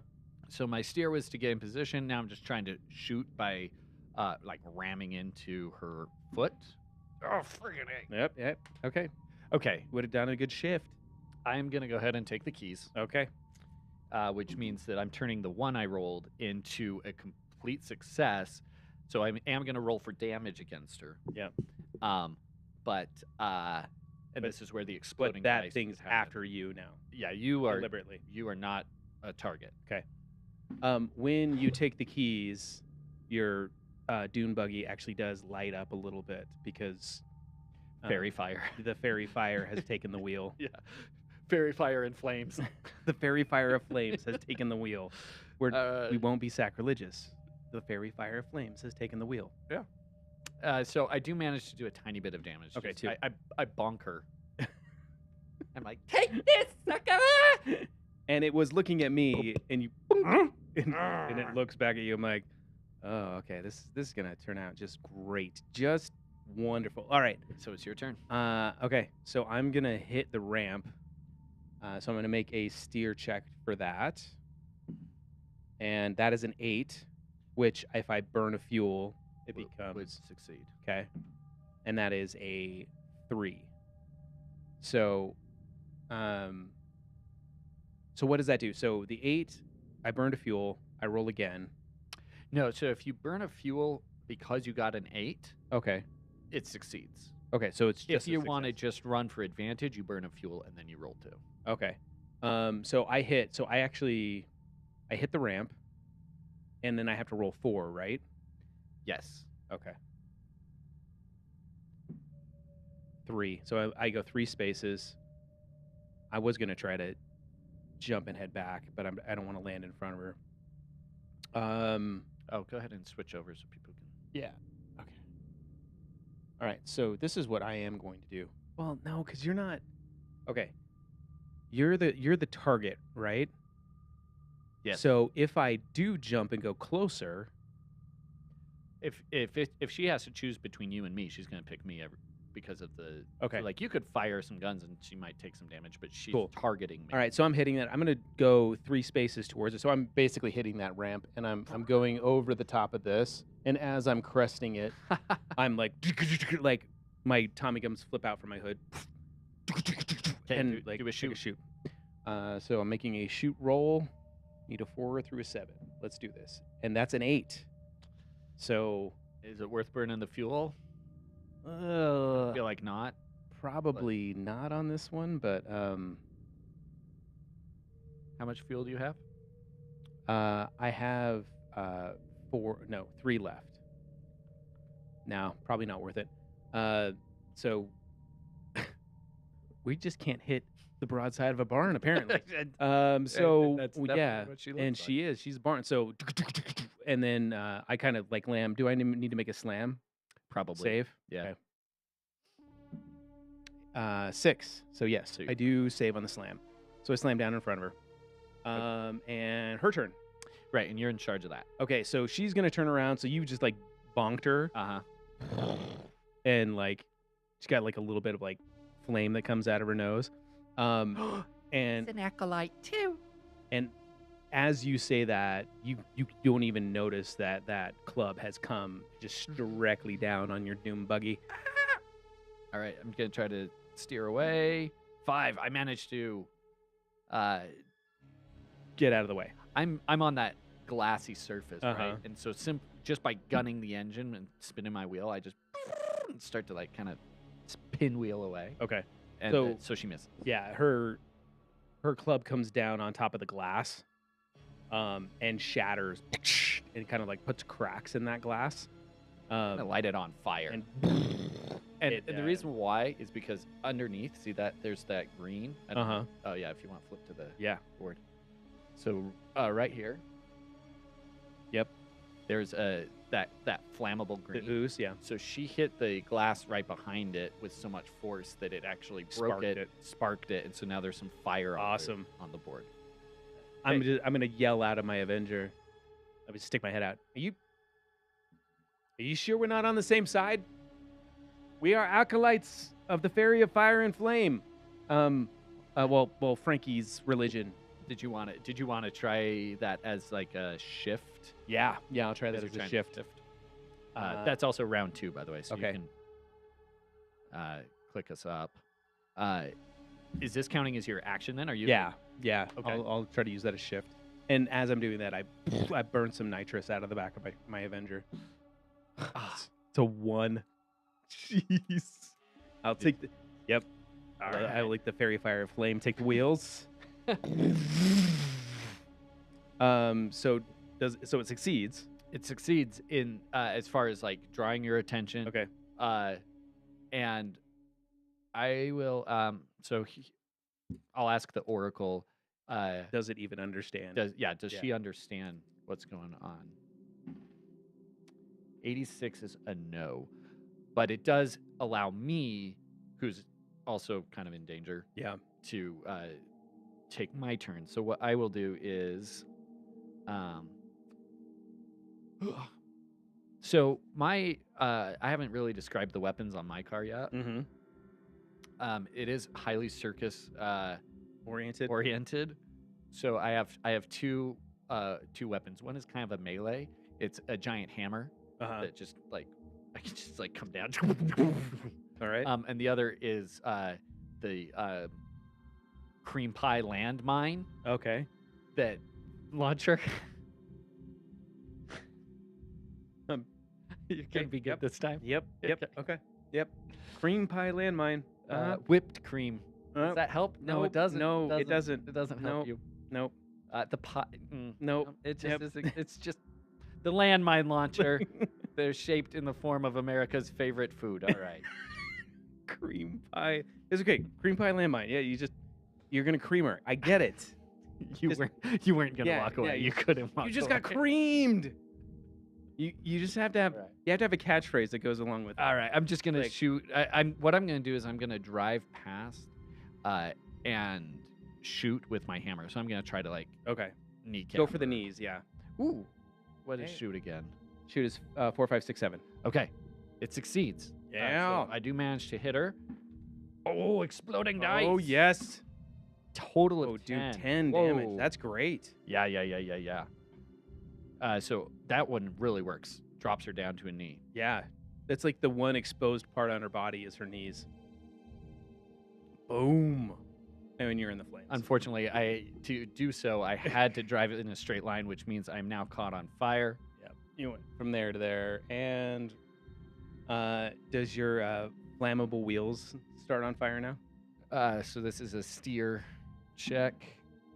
Speaker 2: So my steer was to get in position. Now I'm just trying to shoot by like ramming into her foot. Oh, friggin' A.
Speaker 1: Yep. Okay.
Speaker 2: Okay,
Speaker 1: Would have done a good shift.
Speaker 2: I'm going to go ahead and take the keys,
Speaker 1: Okay.
Speaker 2: which means that I'm turning the 1 I rolled into a complete success. So I am going to roll for damage against her.
Speaker 1: Yep.
Speaker 2: But this is where the
Speaker 1: But
Speaker 2: exploding
Speaker 1: that
Speaker 2: dice
Speaker 1: thing's
Speaker 2: happen.
Speaker 1: after you now.
Speaker 2: Yeah, you are
Speaker 1: Deliberately.
Speaker 2: not a target.
Speaker 1: When you take the keys, your dune buggy actually does light up a little bit because
Speaker 2: Fairy fire.
Speaker 1: the fairy fire has taken the wheel.
Speaker 2: Yeah. Fairy fire and flames.
Speaker 1: The fairy fire of flames has taken the wheel. We won't be sacrilegious. The fairy fire of flames has taken the wheel.
Speaker 2: So I do manage to do a tiny bit of damage.
Speaker 1: Okay,
Speaker 2: Just-
Speaker 1: two.
Speaker 2: I bonk her. I'm like, take this, sucker!
Speaker 1: And it was looking at me, and you, and it looks back at you. I'm like, oh, okay, this is gonna turn out just great, just wonderful. All right,
Speaker 2: So it's your turn.
Speaker 1: okay, so I'm gonna hit the ramp. So I'm gonna make a steer check for that, and that is an 8, which if I burn a fuel, it
Speaker 2: Would
Speaker 1: becomes
Speaker 2: succeed.
Speaker 1: okay, and that is a 3. So, so what does that do? So the 8, I burned a fuel. I roll again.
Speaker 2: No, so if you burn a fuel because you got an 8,
Speaker 1: Okay.
Speaker 2: it succeeds.
Speaker 1: Okay. So it's just
Speaker 2: If
Speaker 1: a
Speaker 2: you want to
Speaker 1: success.
Speaker 2: just run for advantage, you burn a fuel and then you roll 2.
Speaker 1: Okay. So I hit. So I hit the ramp, and then I have to roll 4, right?
Speaker 2: Yes.
Speaker 1: Okay. 3. So I go 3 spaces. I was gonna try to jump and head back, but I don't want to land in front of her.
Speaker 2: Oh, go ahead and switch over so people can.
Speaker 1: Yeah. Okay. All right. So this is what I am going to do. Well, no, because you're not. Okay. You're the target, right?
Speaker 2: Yes.
Speaker 1: So if I do jump and go closer,
Speaker 2: If she has to choose between you and me, she's going to pick me because of the.
Speaker 1: Okay.
Speaker 2: So, like, you could fire some guns and she might take some damage, but she's
Speaker 1: Cool.
Speaker 2: targeting me.
Speaker 1: all right. So I'm hitting that. I'm gonna go 3 spaces towards it. So I'm basically hitting that ramp, and I'm going over the top of this. And as I'm cresting it, I'm like my Tommy guns flip out from my hood.
Speaker 2: Okay,
Speaker 1: and
Speaker 2: do
Speaker 1: like
Speaker 2: a
Speaker 1: take
Speaker 2: shoot.
Speaker 1: shoot. So I'm making a shoot roll. Need a 4 through a 7. Let's do this. And that's an 8. So
Speaker 2: Is it worth burning the fuel? I feel like not.
Speaker 1: probably not on this one, but
Speaker 2: How much fuel do you have?
Speaker 1: I have 3 left. No, probably not worth it. So we just can't hit the broadside of a barn, apparently. So
Speaker 2: That's
Speaker 1: yeah,
Speaker 2: definitely what she looks
Speaker 1: and
Speaker 2: like.
Speaker 1: she's a barn. So and then I kind of like lamb. Do I need to make a slam
Speaker 2: Probably.
Speaker 1: save?
Speaker 2: Yeah.
Speaker 1: Okay. 6. So yes,
Speaker 2: So
Speaker 1: I do save on the slam. So I slam down in front of her. And her turn.
Speaker 2: Right, and you're in charge of that.
Speaker 1: Okay, so she's gonna turn around. So you just like bonked her, and like she's got like a little bit of like flame that comes out of her nose. And
Speaker 2: an acolyte too.
Speaker 1: and as you say that, you don't even notice that that club has come just directly down on your doom buggy.
Speaker 2: All right, I'm gonna try to steer away. 5. I managed to.
Speaker 1: Get out of the way.
Speaker 2: I'm on that glassy surface,
Speaker 1: Uh-huh.
Speaker 2: right? And so just by gunning the engine and spinning my wheel, I just start to like kind of pinwheel away.
Speaker 1: Okay.
Speaker 2: And so she misses.
Speaker 1: Yeah, her club comes down on top of the glass, and shatters, and kind of like puts cracks in that glass.
Speaker 2: I'm gonna light it on fire.
Speaker 1: And
Speaker 2: And the reason why is because underneath, see that there's that green. I don't know. Oh yeah, if you want to flip to the
Speaker 1: Yeah.
Speaker 2: board. So right here.
Speaker 1: Yep.
Speaker 2: There's that flammable
Speaker 1: The
Speaker 2: green.
Speaker 1: ooze, yeah.
Speaker 2: So she hit the glass right behind it with so much force that it actually broke sparked it, and so now there's some fire
Speaker 1: Awesome.
Speaker 2: on the board.
Speaker 1: I'm gonna yell out at my Avenger. I would stick my head out. Are you sure we're not on the same side? We are acolytes of the Fairy of Fire and Flame. Well, Frankie's religion.
Speaker 2: Did you want to try that as like a shift?
Speaker 1: Yeah, I'll try that
Speaker 2: As
Speaker 1: as
Speaker 2: you're
Speaker 1: a
Speaker 2: trying to
Speaker 1: shift.
Speaker 2: That's also round 2, by the way. So
Speaker 1: Okay.
Speaker 2: you can click us up. Is this counting as your action then? Are you?
Speaker 1: Yeah.
Speaker 2: Okay.
Speaker 1: I'll try to use that as shift. And as I'm doing that, I burn some nitrous out of the back of my Avenger. It's a 1. Jeez. I'll take the. Yep.
Speaker 2: All
Speaker 1: I
Speaker 2: right.
Speaker 1: like the Fairy Fire Flame. Take the wheels. So it succeeds.
Speaker 2: It succeeds in as far as like drawing your attention.
Speaker 1: Okay.
Speaker 2: And I will. I'll ask the Oracle.
Speaker 1: Does it even understand?
Speaker 2: Does
Speaker 1: Yeah.
Speaker 2: she understand what's going on? 86 is a no, but it does allow me, who's also kind of in danger,
Speaker 1: Yeah.
Speaker 2: to take my turn. So what I will do is, so my I haven't really described the weapons on my car yet.
Speaker 1: Mm-hmm.
Speaker 2: It is highly circus
Speaker 1: Oriented.
Speaker 2: So I have two weapons. One is kind of a melee. It's a giant hammer that just like I can just like come down.
Speaker 1: All right.
Speaker 2: And the other is the cream pie landmine
Speaker 1: Okay.
Speaker 2: that launcher. You're gonna be good
Speaker 1: Yep.
Speaker 2: this time.
Speaker 1: Yep. Okay. Yep. Cream pie landmine.
Speaker 2: Whipped cream. Does that help? No,
Speaker 1: nope,
Speaker 2: it doesn't.
Speaker 1: no, it doesn't.
Speaker 2: It doesn't help
Speaker 1: Nope.
Speaker 2: you.
Speaker 1: Nope.
Speaker 2: The pie.
Speaker 1: Nope.
Speaker 2: It just
Speaker 1: Yep.
Speaker 2: isn't. It's just the landmine launcher. They're shaped in the form of America's favorite food. All right.
Speaker 1: Cream pie. It's okay. Cream pie landmine. Yeah, you're gonna cream her. I get it.
Speaker 2: You weren't gonna walk away.
Speaker 1: yeah,
Speaker 2: you couldn't walk.
Speaker 1: You just
Speaker 2: away.
Speaker 1: got creamed. You just have to have
Speaker 2: Right.
Speaker 1: you have to have a catchphrase that goes along with it.
Speaker 2: All right. I'm just gonna
Speaker 1: Like-
Speaker 2: shoot. What I'm gonna do is I'm gonna drive past, and shoot with my hammer. So I'm gonna try to like
Speaker 1: Okay.
Speaker 2: kneecap.
Speaker 1: Go for the
Speaker 2: her.
Speaker 1: knees. Yeah.
Speaker 2: Ooh. What is
Speaker 1: Okay.
Speaker 2: shoot again?
Speaker 1: Shoot is 4, 5, 6, 7.
Speaker 2: Okay. It succeeds.
Speaker 1: Yeah.
Speaker 2: So I do manage to hit her. Oh, exploding dice.
Speaker 1: Oh yes.
Speaker 2: Total of
Speaker 1: Oh,
Speaker 2: 10.
Speaker 1: dude, 10 damage.
Speaker 2: Whoa.
Speaker 1: That's great.
Speaker 2: Yeah. So that one really works. Drops her down to a knee.
Speaker 1: Yeah. That's like the one exposed part on her body is her knees. Boom. And you're in the flames.
Speaker 2: Unfortunately, to do so, I had to drive it in a straight line, which means I'm now caught on fire.
Speaker 1: Yep. You went from there to there. And does your flammable wheels start on fire now?
Speaker 2: So this is a steer check.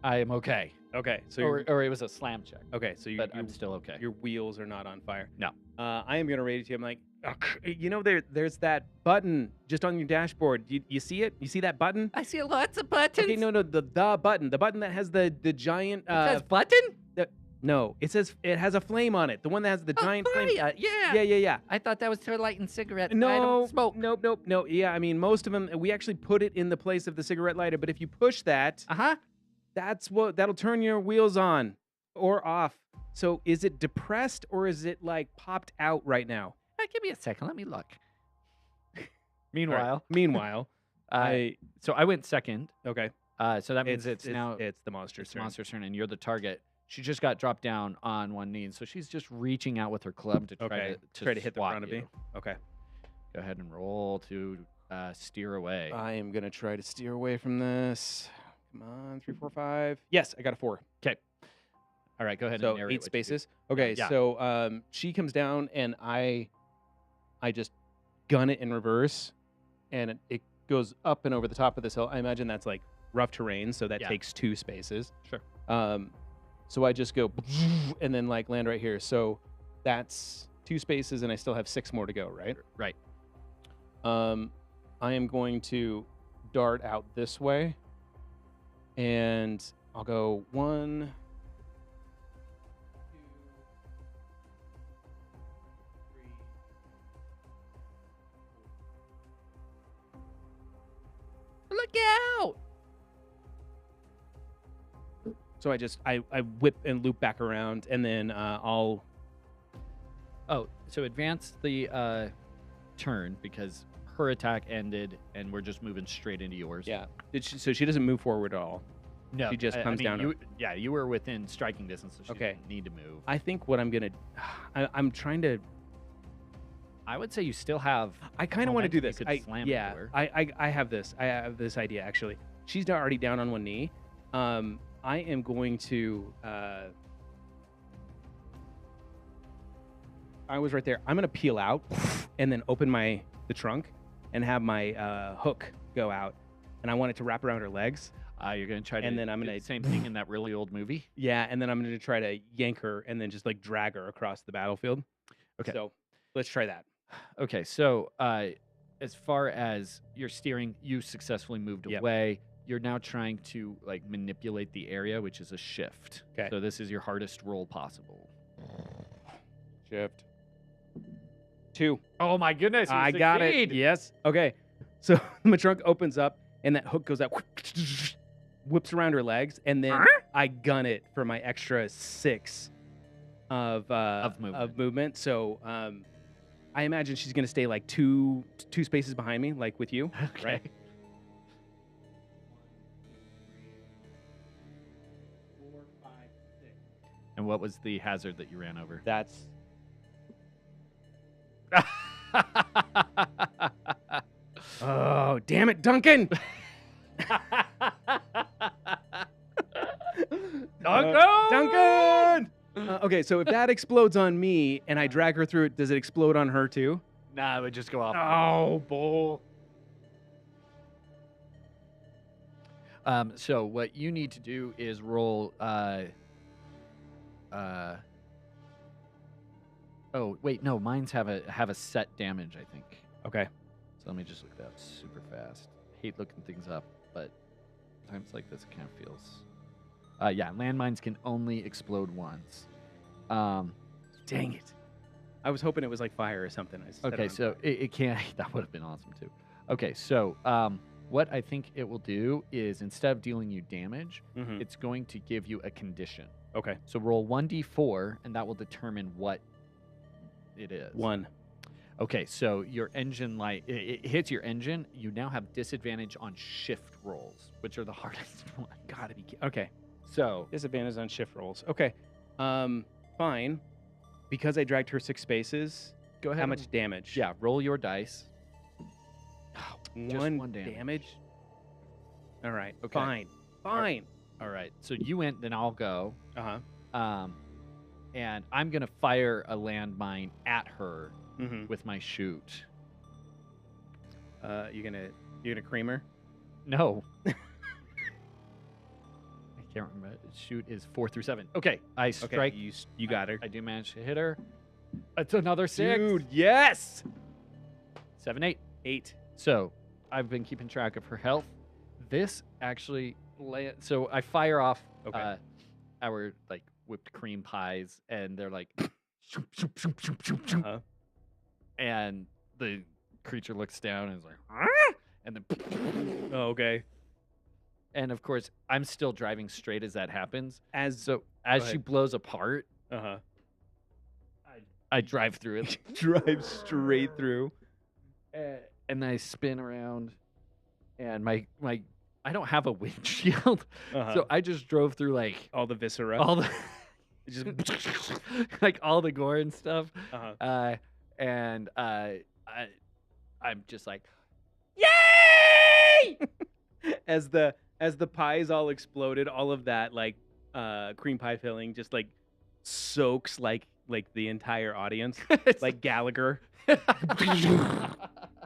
Speaker 2: I am okay.
Speaker 1: Okay. So
Speaker 2: Or it was a slam check.
Speaker 1: okay. So
Speaker 2: But I'm still okay.
Speaker 1: your wheels are not on fire.
Speaker 2: No.
Speaker 1: I am gonna rate it to you. I'm like, you know, there's that button just on your dashboard. You see it? You see that button?
Speaker 2: I see lots of buttons.
Speaker 1: Okay, no, the button that has the giant.
Speaker 2: It says button?
Speaker 1: No, it says it has a flame on it. The one that has the giant flame.
Speaker 2: Yeah.
Speaker 1: Yeah.
Speaker 2: I thought that was for lighting cigarettes. I
Speaker 1: No,
Speaker 2: don't smoke.
Speaker 1: Nope. No, yeah. I mean, most of them we actually put it in the place of the cigarette lighter. But if you push that, that'll turn your wheels on or off. So is it depressed or is it like popped out right now?
Speaker 2: Give me a second. Let me look.
Speaker 1: Meanwhile,
Speaker 2: so I went second.
Speaker 1: okay.
Speaker 2: So that means it's now
Speaker 1: it's the monster's turn.
Speaker 2: monster's turn, and you're the target. She just got dropped down on one knee, and so she's just reaching out with her club to try to
Speaker 1: hit the
Speaker 2: swat
Speaker 1: front of me. Okay.
Speaker 2: Go ahead and roll to steer away.
Speaker 1: I am gonna try to steer away from this. Come on, 3, 4, 5. Yes, I got a 4.
Speaker 2: All right, go ahead
Speaker 1: So
Speaker 2: and narrate
Speaker 1: 8
Speaker 2: what you do.
Speaker 1: spaces. Okay,
Speaker 2: Yeah.
Speaker 1: so she comes down and I just gun it in reverse, and it goes up and over the top of this hill. I imagine that's like rough terrain, so that takes 2 spaces.
Speaker 2: Sure.
Speaker 1: So I just go and then like land right here. So that's 2 spaces, and I still have 6 more to go. Right.
Speaker 2: Right.
Speaker 1: I am going to dart out this way, and I'll go 1, 2, 3, 4.
Speaker 2: Look out!
Speaker 1: So I whip and loop back around, and then I'll.
Speaker 2: Oh, so advance the turn because her attack ended, and we're just moving straight into yours.
Speaker 1: Yeah. So she doesn't move forward at all.
Speaker 2: No,
Speaker 1: She just comes down.
Speaker 2: You were within striking distance, so she
Speaker 1: Okay.
Speaker 2: didn't need to move.
Speaker 1: I think what I'm gonna. I'm trying to.
Speaker 2: I would say you still have.
Speaker 1: I kind of want to do
Speaker 2: momentum.
Speaker 1: this.
Speaker 2: You could slam into her.
Speaker 1: I have this. I have this idea actually. She's already down on one knee. I am going to. I was right there. I'm gonna peel out, and then open the trunk, and have my hook go out, and I want it to wrap around her legs.
Speaker 2: You're gonna try to.
Speaker 1: And then I'm
Speaker 2: do
Speaker 1: gonna-
Speaker 2: the same thing in that really old movie.
Speaker 1: Yeah, and then I'm gonna try to yank her, and then just like drag her across the battlefield.
Speaker 2: Okay.
Speaker 1: So let's try that.
Speaker 2: Okay, so as far as your steering, you successfully moved
Speaker 1: Yep.
Speaker 2: away. You're now trying to like manipulate the area, which is a shift.
Speaker 1: 'Kay.
Speaker 2: So this is your hardest roll possible.
Speaker 1: Shift. 2.
Speaker 2: Oh my goodness!
Speaker 1: I got it. Yes. Okay. So my trunk opens up, and that hook goes out, whips around her legs, and then I gun it for my extra 6 of movement. So I imagine she's gonna stay like two spaces behind me, like with you.
Speaker 2: Okay.
Speaker 1: Right? 4, 5, 6.
Speaker 2: And what was the hazard that you ran over?
Speaker 1: That's. Oh, damn it, Duncan! Duncan! Okay, so if that explodes on me and I drag her through it, does it explode on her too?
Speaker 2: Nah, it would just go off.
Speaker 1: Oh, bull.
Speaker 2: So what you need to do is roll. Oh wait, no, mine's have a set damage, I think.
Speaker 1: Okay.
Speaker 2: So let me just look that up super fast. Hate looking things up, but times like this, it kind of feels. Yeah, landmines can only explode once.
Speaker 1: Dang it. I was hoping it was like fire or something. I set it
Speaker 2: Okay,
Speaker 1: on
Speaker 2: so
Speaker 1: fire.
Speaker 2: it can't. That would have been awesome too. Okay, so what I think it will do is instead of dealing you damage,
Speaker 1: Mhm.
Speaker 2: it's going to give you a condition.
Speaker 1: Okay.
Speaker 2: So roll 1d4, and that will determine what it is.
Speaker 1: 1.
Speaker 2: Okay, so your engine light, it hits your engine. You now have disadvantage on shift rolls, which are the hardest one.
Speaker 1: Gotta be. Okay.
Speaker 2: So,
Speaker 1: Disadvantage on shift rolls. Okay. Fine. Because I dragged her 6 spaces.
Speaker 2: go ahead.
Speaker 1: How
Speaker 2: and-
Speaker 1: much damage?
Speaker 2: Yeah, roll your dice.
Speaker 1: One
Speaker 2: one damage.
Speaker 1: damage. All right.
Speaker 2: Okay.
Speaker 1: Fine. Fine.
Speaker 2: All right. So you went, then I'll go.
Speaker 1: Uh-huh.
Speaker 2: And I'm gonna fire a landmine at her
Speaker 1: Mm-hmm.
Speaker 2: with my shoot.
Speaker 1: You're gonna cream her?
Speaker 2: No. I can't remember. Shoot is 4 through 7. Okay, I strike.
Speaker 1: Okay, you got her.
Speaker 2: I do manage to hit her. It's another 6.
Speaker 1: Dude, yes!
Speaker 2: 7, 8.
Speaker 1: 8.
Speaker 2: So I've been keeping track of her health. This actually, so I fire off
Speaker 1: Okay.
Speaker 2: our like whipped cream pies, and they're like, shoop, shoop, shoop, shoop, shoop, shoop.
Speaker 1: Uh-huh.
Speaker 2: And the creature looks down and is like, and then,
Speaker 1: Oh, okay.
Speaker 2: and of course I'm still driving straight as that happens.
Speaker 1: As
Speaker 2: So as
Speaker 1: Go
Speaker 2: she
Speaker 1: ahead.
Speaker 2: blows apart,
Speaker 1: Uh-huh.
Speaker 2: I drive through it,
Speaker 1: Drive straight through.
Speaker 2: and I spin around, and my I don't have a windshield,
Speaker 1: Uh-huh.
Speaker 2: so I just drove through like
Speaker 1: all the viscera.
Speaker 2: all the
Speaker 1: Just
Speaker 2: like all the gore and stuff.
Speaker 1: uh-huh.
Speaker 2: And I'm just like, yay!
Speaker 1: As the pies all exploded, all of that like cream pie filling just like soaks like the entire audience. Like Gallagher.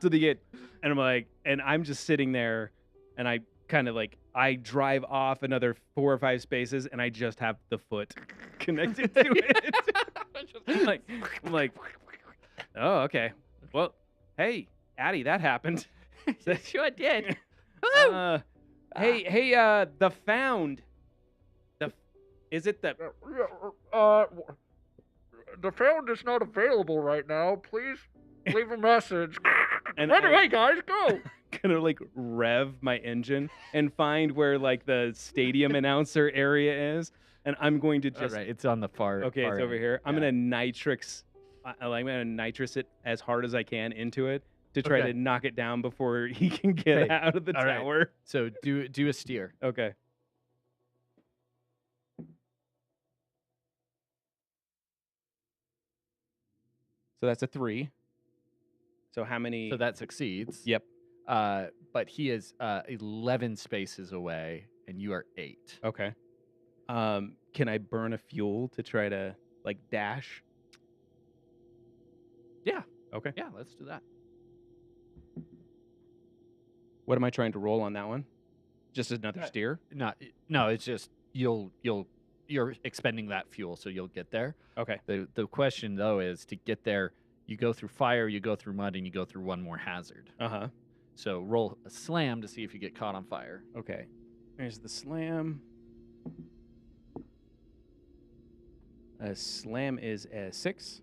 Speaker 1: So they get, and I'm like, and I'm just sitting there, and I kind of like, I drive off another 4 or 5 spaces, and I just have the foot connected to it. I'm like, oh, okay. Well, hey, Addie, that happened.
Speaker 2: Sure did.
Speaker 1: Hey, the found. Is it the?
Speaker 2: The found is not available right now. Please leave a message.
Speaker 1: And
Speaker 2: Run away, guys, go!
Speaker 1: Gonna like rev my engine and find where like the stadium announcer area is, and I'm going to just.
Speaker 2: All right, it's on the far.
Speaker 1: Okay,
Speaker 2: far
Speaker 1: it's over
Speaker 2: end.
Speaker 1: here. I'm
Speaker 2: Yeah.
Speaker 1: gonna nitrix. I'm gonna nitrous it as hard as I can into it to try
Speaker 2: Okay.
Speaker 1: to knock it down before he can get
Speaker 2: Okay,
Speaker 1: out of the
Speaker 2: all right.
Speaker 1: tower.
Speaker 2: So do a steer.
Speaker 1: Okay. So that's a 3. So how many?
Speaker 2: So that succeeds.
Speaker 1: Yep.
Speaker 2: But he is 11 spaces away, and you are 8.
Speaker 1: Okay. Can I burn a fuel to try to like dash?
Speaker 2: Yeah.
Speaker 1: Okay.
Speaker 2: Yeah, let's do that.
Speaker 1: What am I trying to roll on that one? Just another steer?
Speaker 2: No, it's just you're expending that fuel, so you'll get there.
Speaker 1: Okay.
Speaker 2: The question though is to get there, you go through fire, you go through mud, and you go through one more hazard.
Speaker 1: Uh-huh.
Speaker 2: So roll a slam to see if you get caught on fire.
Speaker 1: Okay. There's the slam. A slam is a 6.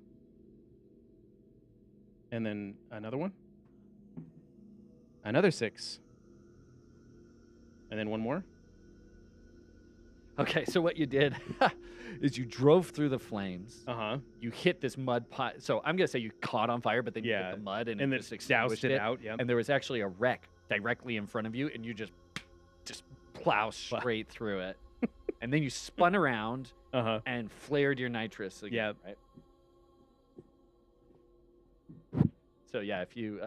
Speaker 1: And then another one. Another 6. And then one more.
Speaker 2: Okay, so what you did is you drove through the flames.
Speaker 1: Uh-huh.
Speaker 2: You hit this mud pot. So I'm gonna say you caught on fire, but then you
Speaker 1: Yeah.
Speaker 2: hit the mud and
Speaker 1: And
Speaker 2: it
Speaker 1: then
Speaker 2: just
Speaker 1: doused
Speaker 2: extinguished
Speaker 1: it
Speaker 2: it.
Speaker 1: out, yeah.
Speaker 2: And there was actually a wreck directly in front of you, and you just plow straight through it. And then you spun around
Speaker 1: Uh-huh.
Speaker 2: and flared your nitrous again.
Speaker 1: Yeah.
Speaker 2: Right. So yeah, if you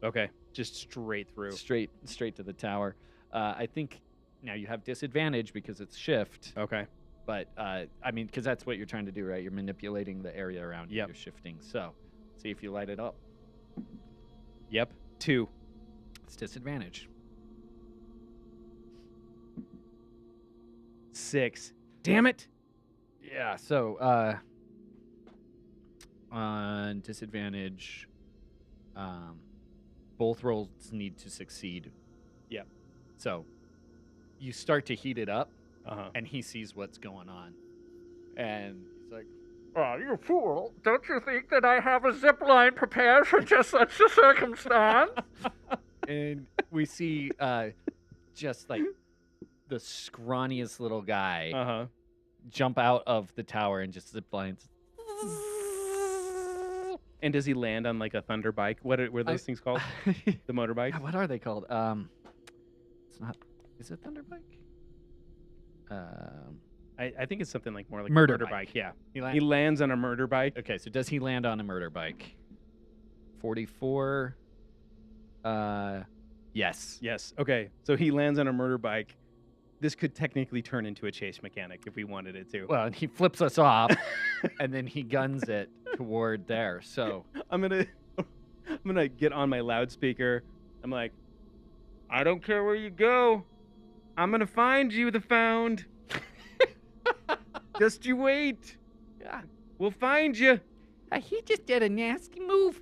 Speaker 1: Okay. Just straight through.
Speaker 2: straight to the tower, I think now you have disadvantage because it's shift.
Speaker 1: Okay.
Speaker 2: But I mean, because that's what you're trying to do, right? You're manipulating the area around you.
Speaker 1: Yep.
Speaker 2: You're shifting. So see if you light it up.
Speaker 1: Yep. 2.
Speaker 2: It's disadvantage.
Speaker 1: 6. Damn it.
Speaker 2: Yeah. So on disadvantage, both rolls need to succeed.
Speaker 1: Yep.
Speaker 2: So you start to heat it up,
Speaker 1: Uh-huh.
Speaker 2: and he sees what's going on, and he's like, "Oh, you fool! Don't you think that I have a zip line prepared for just such a circumstance?" And we see just like the scrawniest little guy
Speaker 1: Uh-huh.
Speaker 2: jump out of the tower and just zip lines.
Speaker 1: And does he land on like a thunder bike? What are those things called? The motorbike?
Speaker 2: Yeah, what are they called? It's not. Is it thunder bike?
Speaker 1: I think it's something like more like
Speaker 2: Murder
Speaker 1: a murder
Speaker 2: bike.
Speaker 1: bike. Yeah.
Speaker 2: He
Speaker 1: He lands on a murder bike.
Speaker 2: Okay, so does he land on a murder bike? 44. Yes.
Speaker 1: Yes. Okay. So he lands on a murder bike. This could technically turn into a chase mechanic if we wanted it to.
Speaker 2: Well, and he flips us off, and then he guns it toward there. So
Speaker 1: I'm gonna get on my loudspeaker. I'm like, I don't care where you go. I'm gonna find you, the found. Just you wait.
Speaker 2: yeah,
Speaker 1: We'll find you.
Speaker 2: he just did a nasty move.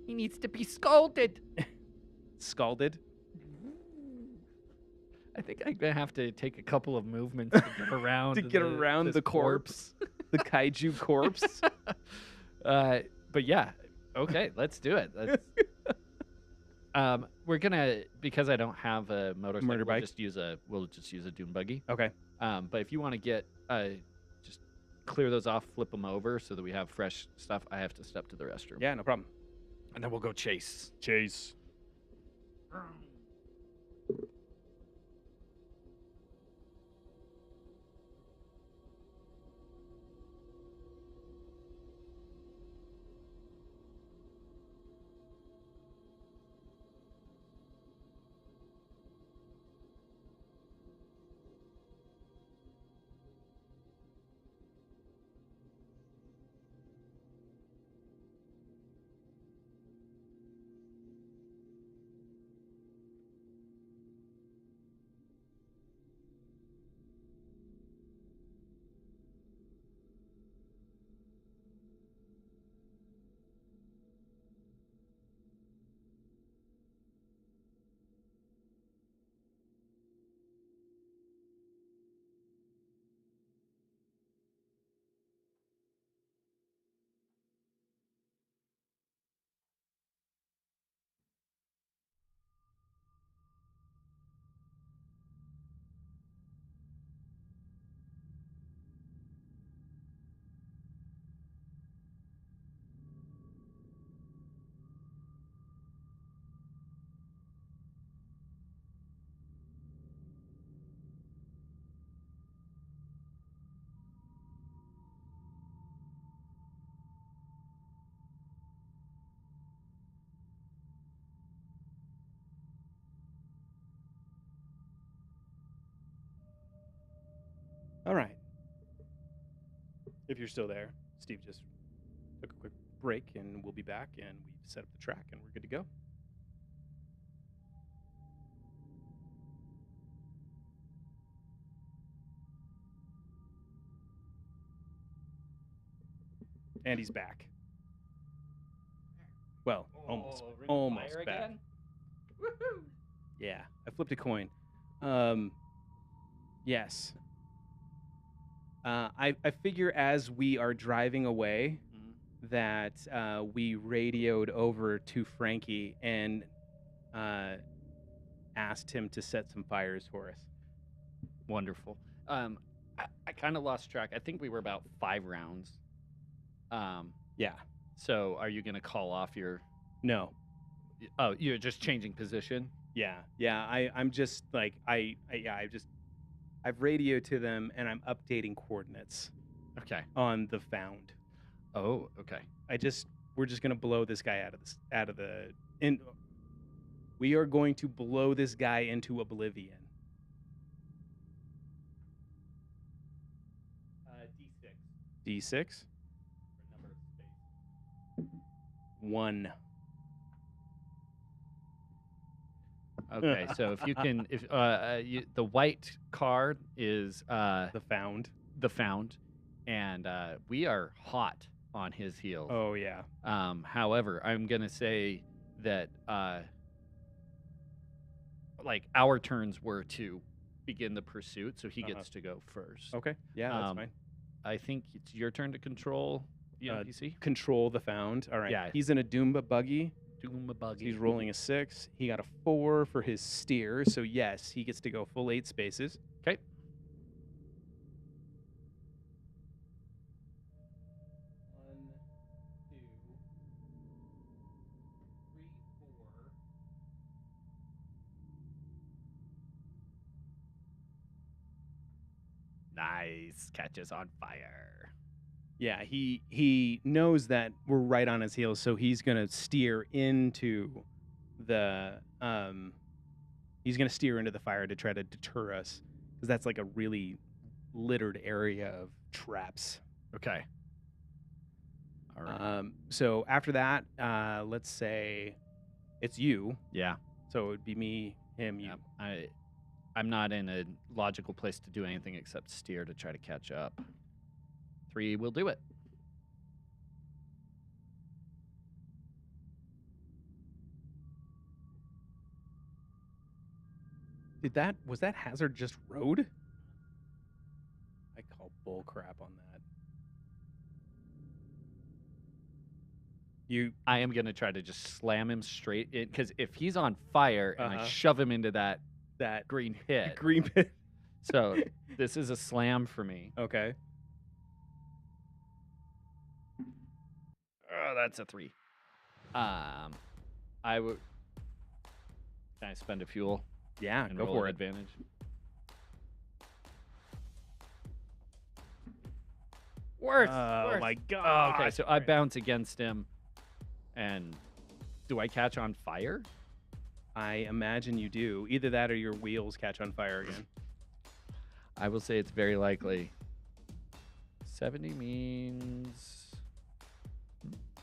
Speaker 2: He needs to be scolded.
Speaker 1: Scalded.
Speaker 2: I think I'm gonna have to take a couple of movements to get around
Speaker 1: To get around
Speaker 2: this
Speaker 1: the corpse. The kaiju corpse.
Speaker 2: But yeah, okay, let's do it. Let's, we're gonna, because I don't have a motorcycle,
Speaker 1: Murder bike.
Speaker 2: we'll just use a dune buggy.
Speaker 1: Okay.
Speaker 2: But if you want to get just clear those off, flip them over so that we have fresh stuff, I have to step to the restroom.
Speaker 1: Yeah, no problem.
Speaker 2: And then we'll go chase.
Speaker 1: Chase. All right. If you're still there, Steve just took a quick break and we'll be back and we've set up the track and we're good to go. And he's back. Well, almost back.
Speaker 2: Again? Woohoo!
Speaker 1: Yeah, I flipped a coin. Yes. I figure as we are driving away that we radioed over to Frankie and asked him to set some fires for us.
Speaker 2: Wonderful. I kind of lost track. I think we were about 5 rounds.
Speaker 1: Yeah.
Speaker 2: So are you gonna call off your?
Speaker 1: No.
Speaker 2: Oh, you're just changing position.
Speaker 1: Yeah. I'm just like I've radioed to them and I'm updating coordinates.
Speaker 2: Okay.
Speaker 1: On the found.
Speaker 2: Oh, okay.
Speaker 1: We're just gonna blow this guy we are going to blow this guy into oblivion.
Speaker 2: D6.
Speaker 1: D6.
Speaker 2: For number of space.
Speaker 1: 1.
Speaker 2: Okay, so if you can, the white card is
Speaker 1: the found,
Speaker 2: and we are hot on his heels.
Speaker 1: Oh yeah.
Speaker 2: However, I'm gonna say that like our turns were to begin the pursuit, so he gets to go first.
Speaker 1: Okay. Yeah, that's fine.
Speaker 2: I think it's your turn to control the NPC.
Speaker 1: Control the found. All right.
Speaker 2: Yeah.
Speaker 1: He's in a Doomba buggy.
Speaker 2: Doomba buggy.
Speaker 1: He's rolling a 6. He got a 4 for his steer, so yes, he gets to go full 8 spaces.
Speaker 2: Okay.
Speaker 1: 1, 2, 3, 4.
Speaker 2: Nice. Catches on fire.
Speaker 1: Yeah, he knows that we're right on his heels, so he's gonna steer into the He's gonna steer into the fire to try to deter us, because that's like a really littered area of traps.
Speaker 2: Okay. All right.
Speaker 1: So after that, let's say it's you.
Speaker 2: Yeah.
Speaker 1: So it would be me, him, you.
Speaker 2: I'm not in a logical place to do anything except steer to try to catch up. 3 will do it.
Speaker 1: Was that hazard just road? I call bull crap on that.
Speaker 2: I am gonna try to just slam him straight in, because if he's on fire and I shove him into that green pit.
Speaker 1: Green pit.
Speaker 2: So this is a slam for me.
Speaker 1: Okay.
Speaker 2: Oh, that's a 3. I would. Can I spend a fuel?
Speaker 1: Yeah,
Speaker 2: And
Speaker 1: go
Speaker 2: roll
Speaker 1: for
Speaker 2: an
Speaker 1: it.
Speaker 2: advantage. Worse.
Speaker 1: Oh
Speaker 2: worse.
Speaker 1: my
Speaker 2: Oh,
Speaker 1: god.
Speaker 2: okay, so I bounce against him, and do I catch on fire?
Speaker 1: I imagine you do. Either that or your wheels catch on fire again.
Speaker 2: I will say it's very likely. 70 means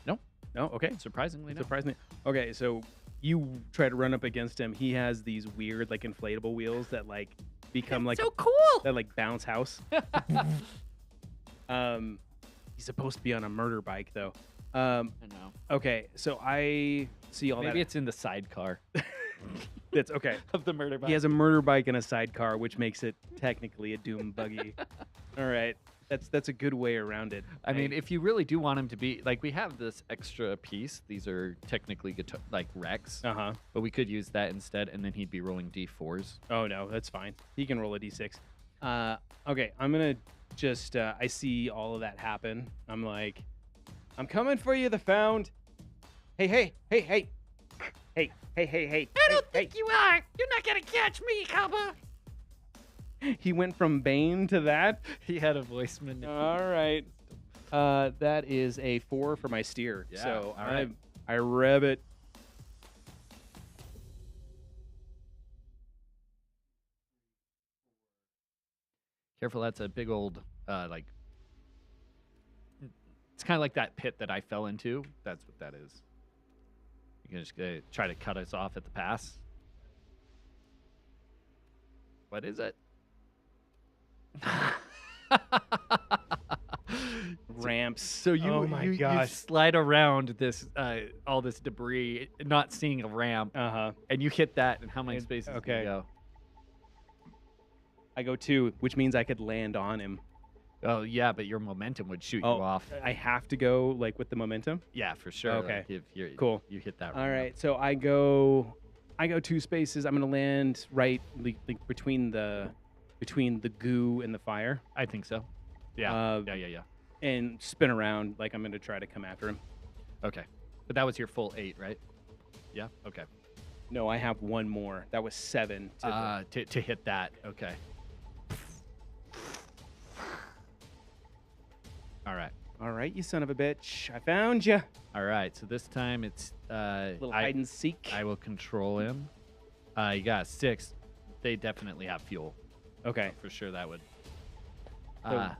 Speaker 2: no.
Speaker 1: No, okay.
Speaker 2: Surprisingly, no.
Speaker 1: Surprisingly. Okay, so you try to run up against him. He has these weird, like, inflatable wheels that like become like
Speaker 2: so cool.
Speaker 1: that like bounce house. He's supposed to be on a murder bike though.
Speaker 2: I know.
Speaker 1: Okay, so I see all
Speaker 2: Maybe
Speaker 1: that.
Speaker 2: it's in the sidecar
Speaker 1: That's okay.
Speaker 2: of the murder bike.
Speaker 1: He has a murder bike and a sidecar, which makes it technically a doom buggy. All right, that's a good way around it.
Speaker 2: I mean, if you really do want him to be like, we have this extra piece. These are technically guitar, like Rex, but we could use that instead, and then he'd be rolling D4s.
Speaker 1: Oh no, that's fine. He can roll a d6. Okay, I'm gonna just. I see all of that happen. I'm like, I'm coming for you, the Found. Hey, hey, hey, hey, hey, hey, hey, hey.
Speaker 2: I don't think you are. You're not gonna catch me, Kaba.
Speaker 1: He went from Bane to that.
Speaker 2: He had a voice manipulation.
Speaker 1: All right. That is a 4 for my steer.
Speaker 2: Yeah,
Speaker 1: So
Speaker 2: all right.
Speaker 1: I rev it.
Speaker 2: Careful, that's a big old like. It's kind of like that pit that I fell into. That's what that is. You're just gonna try to cut us off at the pass. What is it?
Speaker 1: Ramps.
Speaker 2: So you,
Speaker 1: oh my
Speaker 2: you
Speaker 1: gosh.
Speaker 2: slide around this all this debris, not seeing a ramp, and you hit that. And how many spaces do you go?
Speaker 1: I go 2, which means I could land on him.
Speaker 2: Oh yeah, but your momentum would shoot you off.
Speaker 1: I have to go like with the momentum.
Speaker 2: Yeah, for sure.
Speaker 1: Okay.
Speaker 2: Like, if you're,
Speaker 1: Cool.
Speaker 2: You hit that.
Speaker 1: All right. So I go 2 spaces. I'm gonna land right like between the goo and the fire.
Speaker 2: I think so. Yeah. Yeah.
Speaker 1: And spin around like I'm gonna try to come after him.
Speaker 2: Okay. But that was your full 8, right? Yeah. Okay.
Speaker 1: No, I have 1 more. That was 7.
Speaker 2: To hit that. Okay. All right,
Speaker 1: you son of a bitch. I found you.
Speaker 2: All right. So this time it's
Speaker 1: Little hide and seek.
Speaker 2: I will control him. You got 6. They definitely have fuel.
Speaker 1: Okay.
Speaker 2: For sure that would.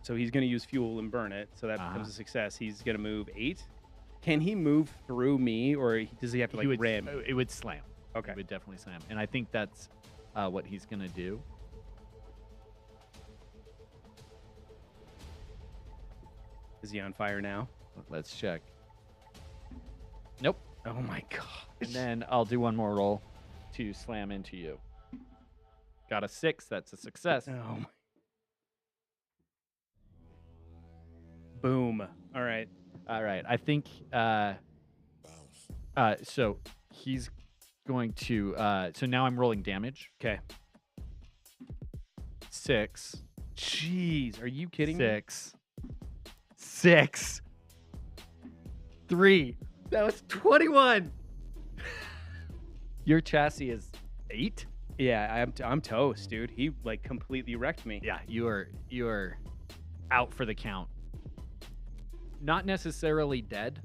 Speaker 1: So he's going to use fuel and burn it. So that becomes a success. He's going to move 8. Can he move through me, or does he have to ram me?
Speaker 2: It would slam.
Speaker 1: Okay.
Speaker 2: It would definitely slam. And I think that's what he's going to do.
Speaker 1: Is he on fire now?
Speaker 2: Let's check. Nope.
Speaker 1: Oh my god.
Speaker 2: And then I'll do one more roll to slam into you. Got a 6. That's a success.
Speaker 1: Oh my. Boom. All right.
Speaker 2: I think so he's going to so now I'm rolling damage.
Speaker 1: Okay.
Speaker 2: 6.
Speaker 1: Jeez, are you kidding me?
Speaker 2: 6. 3. That was 21. Your chassis is 8?
Speaker 1: Yeah, I'm toast, dude. He like completely wrecked me.
Speaker 2: Yeah, you are out for the count. Not necessarily dead,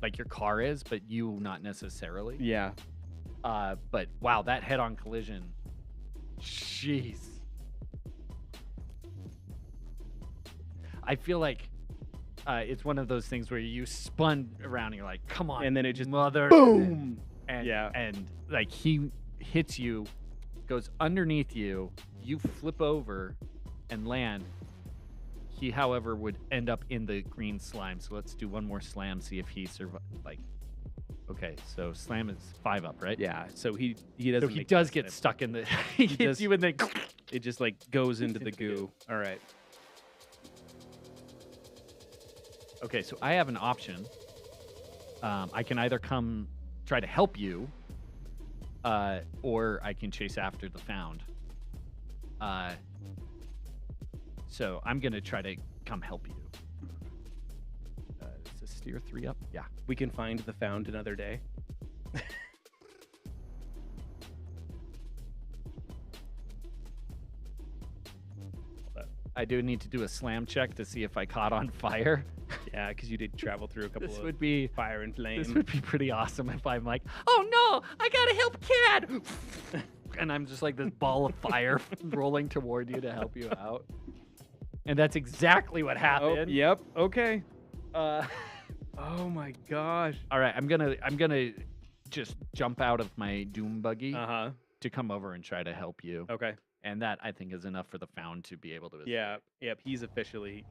Speaker 2: like your car is, but you not necessarily.
Speaker 1: Yeah.
Speaker 2: But wow, that head-on collision Jeez. I feel like it's one of those things where you spun around and you're like, come on.
Speaker 1: And then it just
Speaker 2: mother.
Speaker 1: boom.
Speaker 2: And,
Speaker 1: Yeah.
Speaker 2: And like he hits you, goes underneath you, you flip over and land. He, however, would end up in the green slime. So let's do one more slam, see if he survives. Like, okay, so slam is 5 up, right?
Speaker 1: Yeah. So he doesn't.
Speaker 2: So he
Speaker 1: make
Speaker 2: does
Speaker 1: that
Speaker 2: get
Speaker 1: step.
Speaker 2: stuck in the. He hits
Speaker 1: does-
Speaker 2: you and then.
Speaker 1: It just like goes into the
Speaker 2: Into the goo.
Speaker 1: goo. All right.
Speaker 2: Okay, so I have an option. I can either come try to help you, or I can chase after the found. So I'm gonna try to come help you. Is this steer 3 up? Yeah.
Speaker 1: We can find the found another day.
Speaker 2: I do need to do a slam check to see if I caught on fire.
Speaker 1: Yeah, because you did travel through a couple
Speaker 2: This
Speaker 1: of
Speaker 2: would be
Speaker 1: fire and flame.
Speaker 2: This would be pretty awesome if I'm like, oh no, I gotta help Cad, and I'm just like this ball of fire rolling toward you to help you out. And that's exactly what
Speaker 1: Oh,
Speaker 2: happened.
Speaker 1: yep. Okay.
Speaker 2: Uh,
Speaker 1: Oh my gosh.
Speaker 2: all right, I'm gonna just jump out of my doom buggy
Speaker 1: Uh-huh.
Speaker 2: to come over and try to help you.
Speaker 1: Okay.
Speaker 2: And that I think is enough for the found to be able to. escape.
Speaker 1: Yeah. Yep. He's officially.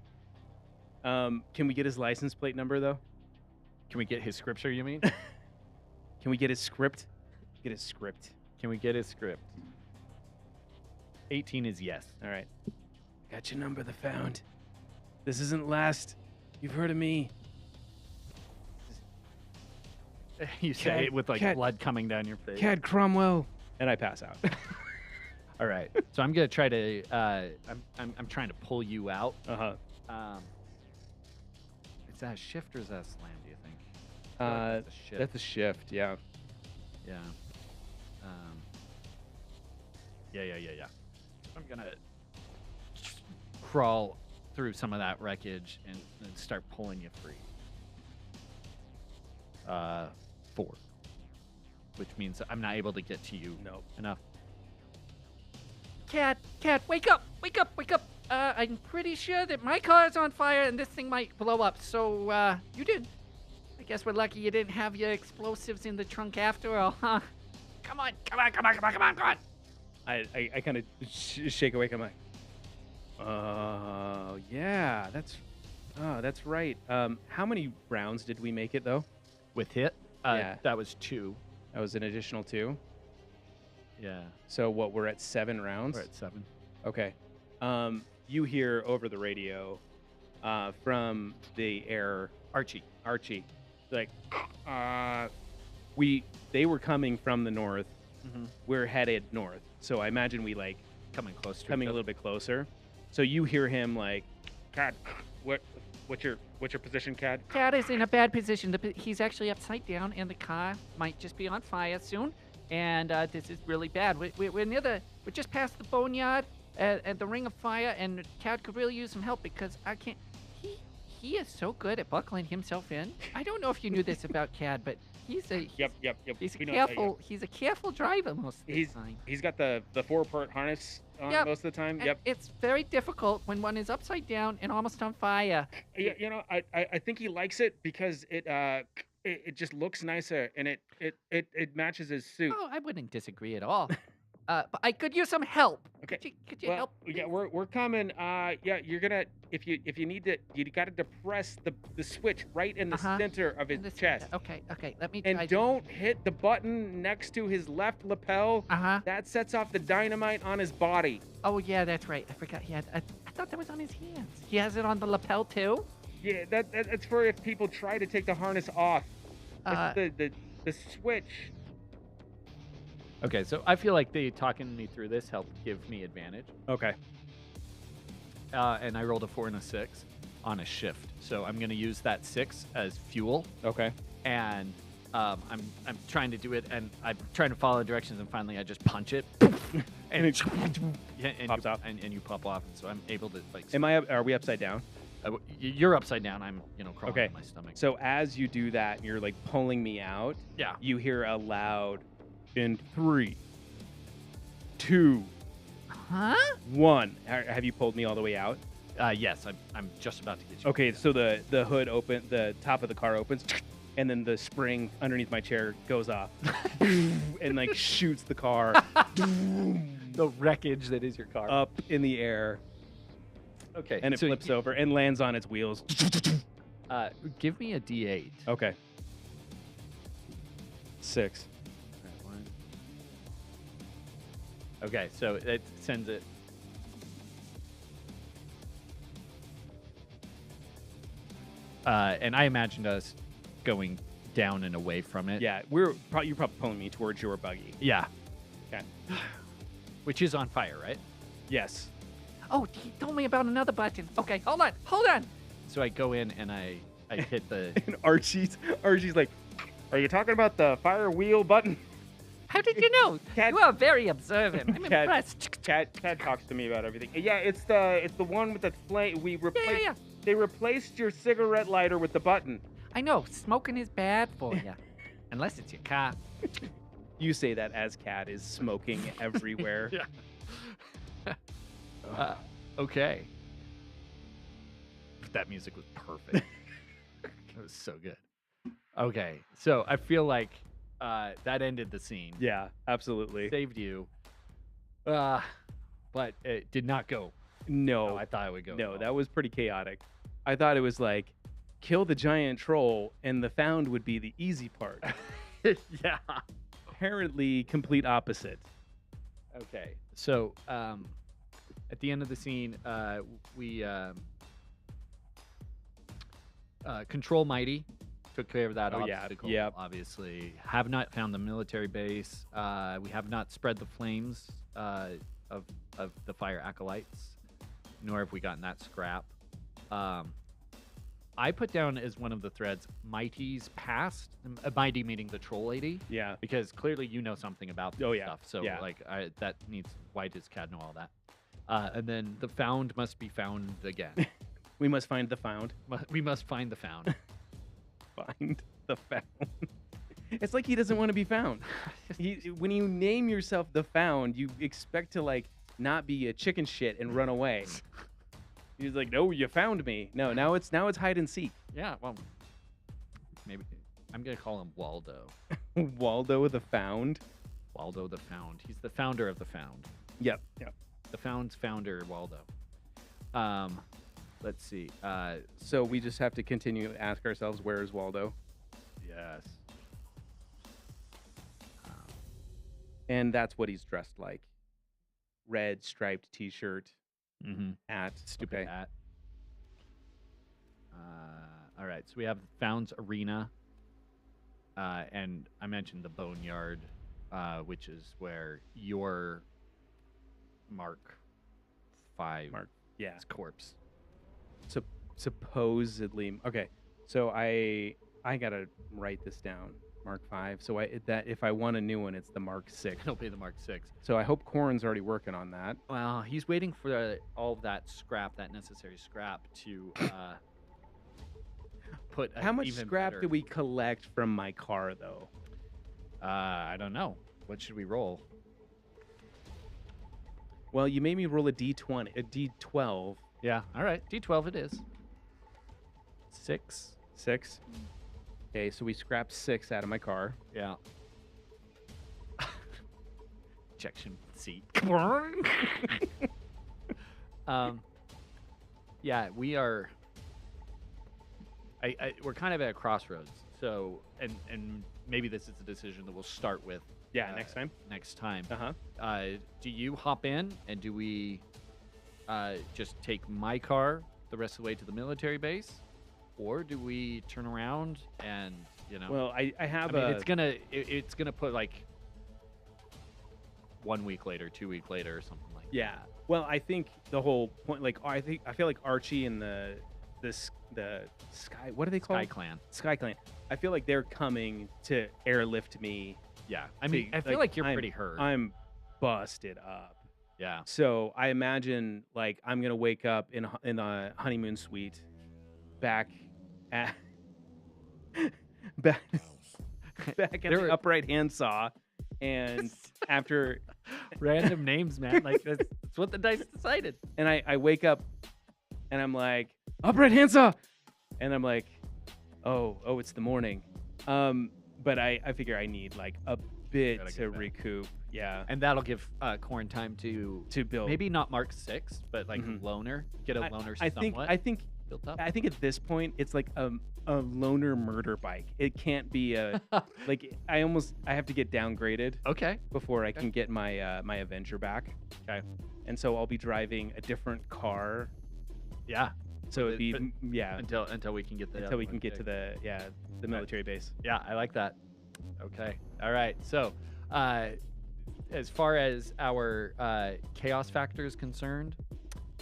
Speaker 1: Can we get his license plate number though?
Speaker 2: Can we get his scripture? You mean?
Speaker 1: Can we get his script? Get his script.
Speaker 2: Can we get his script? 18 is yes.
Speaker 1: All right. Got your number, the found. This isn't last. You've heard of me.
Speaker 2: You say
Speaker 1: Cad-
Speaker 2: it with like
Speaker 1: Cad-
Speaker 2: blood coming down your face.
Speaker 1: Cad Cromwell. And I pass out.
Speaker 2: All right. So I'm gonna try to. I'm trying to pull you out.
Speaker 1: Uh-huh.
Speaker 2: Is that a shift or is that a slam? Do you think? I feel like that's a shift.
Speaker 1: That's a shift. Yeah.
Speaker 2: Yeah. Yeah. I'm gonna crawl through some of that wreckage and start pulling you free. 4, which means I'm not able to get to you.
Speaker 1: Nope.
Speaker 2: Enough. Cat, wake up! I'm pretty sure that my car is on fire and this thing might blow up. So, you did. I guess we're lucky you didn't have your explosives in the trunk after all, huh? Come on.
Speaker 1: I kind of shake awake. I'm like, oh, yeah, that's right. How many rounds did we make it, though?
Speaker 2: With hit?
Speaker 1: Yeah.
Speaker 2: That was 2.
Speaker 1: That was an additional 2.
Speaker 2: Yeah.
Speaker 1: So what, we're at 7 rounds?
Speaker 2: We're at 7.
Speaker 1: Okay. You hear over the radio from the air,
Speaker 2: Archie.
Speaker 1: like, they were coming from the north.
Speaker 2: Mm-hmm.
Speaker 1: We're headed north. So I imagine we like
Speaker 2: Coming close to
Speaker 1: coming
Speaker 2: each
Speaker 1: a little bit closer. So you hear him like, Cad, what's your position, Cad?
Speaker 3: Cat is in a bad position. He's actually upside down, and the car might just be on fire soon. And this is really bad. We're just past the boneyard and the ring of fire, and Cat could really use some help because I can't. He is so good at buckling himself in. I don't know if you knew this about Cad, but he's a
Speaker 1: Yep.
Speaker 3: he's a
Speaker 1: We know that,
Speaker 3: careful he's a careful driver most of the time.
Speaker 1: He's got the 4-part harness on
Speaker 3: Yep.
Speaker 1: most of the time.
Speaker 3: And
Speaker 1: Yep.
Speaker 3: it's very difficult when one is upside down and almost on fire.
Speaker 1: Yeah, I think he likes it because it just looks nicer and it matches his suit.
Speaker 3: Oh, I wouldn't disagree at all. But I could use some help.
Speaker 1: Okay.
Speaker 3: Could you
Speaker 1: Well,
Speaker 3: help?
Speaker 1: yeah, we're coming. Yeah, you're gonna if you need to, you gotta depress the switch right in the
Speaker 3: Uh-huh.
Speaker 1: center of his
Speaker 3: This-
Speaker 1: chest,
Speaker 3: Okay, let me try.
Speaker 1: and don't hit the button next to his left lapel.
Speaker 3: Uh-huh.
Speaker 1: That sets off the dynamite on his body.
Speaker 3: Oh, yeah, that's right. I forgot he had. I thought that was on his hands. He has it on the lapel, too?
Speaker 1: Yeah, that's for if people try to take the harness off.
Speaker 3: Uh,
Speaker 1: That's the switch.
Speaker 2: Okay, so I feel like they talking me through this helped give me advantage.
Speaker 1: Okay.
Speaker 2: And I rolled a 4 and a 6 on a shift. So I'm going to use that 6 as fuel.
Speaker 1: Okay.
Speaker 2: And I'm trying to do it, and I'm trying to follow directions, and finally I just punch it. and
Speaker 1: it
Speaker 2: yeah, and
Speaker 1: pops
Speaker 2: you,
Speaker 1: off.
Speaker 2: And you pop off. And so I'm able to, like...
Speaker 1: Are we upside down?
Speaker 2: You're upside down. I'm, crawling
Speaker 1: Okay.
Speaker 2: on my stomach.
Speaker 1: So as you do that, you're like pulling me out.
Speaker 2: Yeah.
Speaker 1: You hear a loud in 3, 2,
Speaker 3: Huh?
Speaker 1: One. Have you pulled me all the way out?
Speaker 2: Yes, I'm just about to get you.
Speaker 1: Okay, so the hood the top of the car opens, and then the spring underneath my chair goes off, and like shoots the car
Speaker 2: The wreckage that is your car.
Speaker 1: up in the air,
Speaker 2: Okay.
Speaker 1: and it
Speaker 2: so
Speaker 1: flips over and lands on its wheels.
Speaker 2: Give me a D8.
Speaker 1: Okay. 6.
Speaker 2: Okay, so it sends it. And I imagined us going down and away from it.
Speaker 1: Yeah, you're probably pulling me towards your buggy.
Speaker 2: Yeah.
Speaker 1: Okay.
Speaker 2: Which is on fire, right?
Speaker 1: Yes.
Speaker 3: Oh, he told me about another button. Okay, hold on.
Speaker 2: So I go in and I hit the.
Speaker 1: And Archie's like, "Are you talking about the fire wheel button?"
Speaker 3: How did you know?
Speaker 1: Cat-
Speaker 3: You are very observant. I'm
Speaker 1: Cat-
Speaker 3: impressed.
Speaker 1: Cat talks to me about everything. Yeah, it's the one with the flame.
Speaker 3: Yeah.
Speaker 1: They replaced your cigarette lighter with the button.
Speaker 3: I know, smoking is bad for you. Unless it's your car.
Speaker 1: You say that as Cat is smoking everywhere.
Speaker 2: Okay. That music was perfect. It was so good. Okay, so I feel like that ended the scene.
Speaker 1: Yeah, absolutely.
Speaker 2: Saved you. But it did not go.
Speaker 1: No,
Speaker 2: Oh, I thought it would go.
Speaker 1: no,
Speaker 2: well.
Speaker 1: that was pretty chaotic. I thought it was like, kill the giant troll, and the found would be the easy part.
Speaker 2: Yeah.
Speaker 1: Apparently, complete opposite.
Speaker 2: Okay. So, at the end of the scene, we control Mighty took care of that
Speaker 1: Oh, yeah.
Speaker 2: obstacle.
Speaker 1: Yep.
Speaker 2: Obviously, have not found the military base. We have not spread the flames of the fire acolytes, nor have we gotten that scrap. I put down as one of the threads Mighty's past. Mighty meaning the troll lady.
Speaker 1: Yeah.
Speaker 2: Because clearly you know something about this
Speaker 1: Oh, yeah.
Speaker 2: stuff. So
Speaker 1: Yeah.
Speaker 2: like that needs why does Cad know all that? And then the found must be found again.
Speaker 1: We must find the found.
Speaker 2: We must find the found.
Speaker 1: Find the found. It's like he doesn't want to be found. When you name yourself the found, you expect to like not be a chicken shit and run away. He's like, no, you found me. No, now it's hide and seek.
Speaker 2: Yeah, well, maybe I'm gonna call him Waldo.
Speaker 1: Waldo the found.
Speaker 2: Waldo the found. He's the founder of the found.
Speaker 1: Yep.
Speaker 2: The found's founder, Waldo. Let's see.
Speaker 1: So we just have to continue to ask ourselves, where is Waldo?
Speaker 2: Yes.
Speaker 1: And that's what he's dressed like. Red striped T-shirt,
Speaker 2: Mm-hmm.
Speaker 1: hat.
Speaker 2: Stupid
Speaker 1: Okay.
Speaker 2: hat. All right, so we have Found's Arena, and I mentioned the Boneyard, which is where your Mark 5
Speaker 1: Yeah.
Speaker 2: corpse.
Speaker 1: Supposedly. Okay. So I gotta write this down. Mark 5. So if I want a new one, it's the Mark 6.
Speaker 2: It'll be the Mark 6.
Speaker 1: So I hope Corrin's already working on that.
Speaker 2: Well, he's waiting for all of that scrap, that necessary scrap, to put.
Speaker 1: How much
Speaker 2: even
Speaker 1: scrap
Speaker 2: better-
Speaker 1: do we collect from my car, though?
Speaker 2: I don't know. What should we roll?
Speaker 1: Well, you made me roll a D20, a D12.
Speaker 2: Yeah. All right. D12 it is. 6.
Speaker 1: 6. Okay, so we scrapped 6 out of my car.
Speaker 2: Yeah. Ejection seat. Yeah, we are. We're kind of at a crossroads. So, and maybe this is a decision that we'll start with.
Speaker 1: Yeah, next time.
Speaker 2: Next time.
Speaker 1: Uh-huh.
Speaker 2: Do you hop in and do we just take my car the rest of the way to the military base, or do we turn around and
Speaker 1: Well, I have
Speaker 2: I mean, it's gonna put like 1 week later, 2 week later, or something like
Speaker 1: Yeah. Well, I think the whole point, like, I feel like Archie and the Sky, what are they
Speaker 2: that.
Speaker 1: called?
Speaker 2: Sky Clan.
Speaker 1: Sky Clan. I feel like they're coming to airlift me.
Speaker 2: Yeah, I mean, I feel like you're pretty hurt.
Speaker 1: I'm busted up.
Speaker 2: Yeah.
Speaker 1: So I imagine like I'm gonna wake up in a honeymoon suite, back at the upright handsaw, And after,
Speaker 2: Random names, man. Like that's what the dice decided.
Speaker 1: and I wake up, and I'm like, upright handsaw, and I'm like, oh, it's the morning. But I figure I need like a bit
Speaker 2: Gotta
Speaker 1: to
Speaker 2: get back.
Speaker 1: recoup. Yeah,
Speaker 2: And that'll give Corn time to
Speaker 1: build.
Speaker 2: maybe not Mark 6, but like
Speaker 1: Mhm.
Speaker 2: loner. Get a
Speaker 1: I-
Speaker 2: loner
Speaker 1: I think
Speaker 2: somewhat
Speaker 1: I think
Speaker 2: built up.
Speaker 1: I think at this point it's like a loner murder bike. It can't be a like I have to get downgraded
Speaker 2: Okay.
Speaker 1: before I
Speaker 2: Okay.
Speaker 1: can get my my Avenger back.
Speaker 2: Okay.
Speaker 1: And so I'll be driving a different car.
Speaker 2: Yeah.
Speaker 1: So it'd
Speaker 2: the-
Speaker 1: be
Speaker 2: but
Speaker 1: yeah
Speaker 2: Until we can get the
Speaker 1: until
Speaker 2: other
Speaker 1: we
Speaker 2: one
Speaker 1: can get to
Speaker 2: fixed.
Speaker 1: the military base.
Speaker 2: Yeah, I like that. Okay. All right. So, as far as our chaos factor is concerned,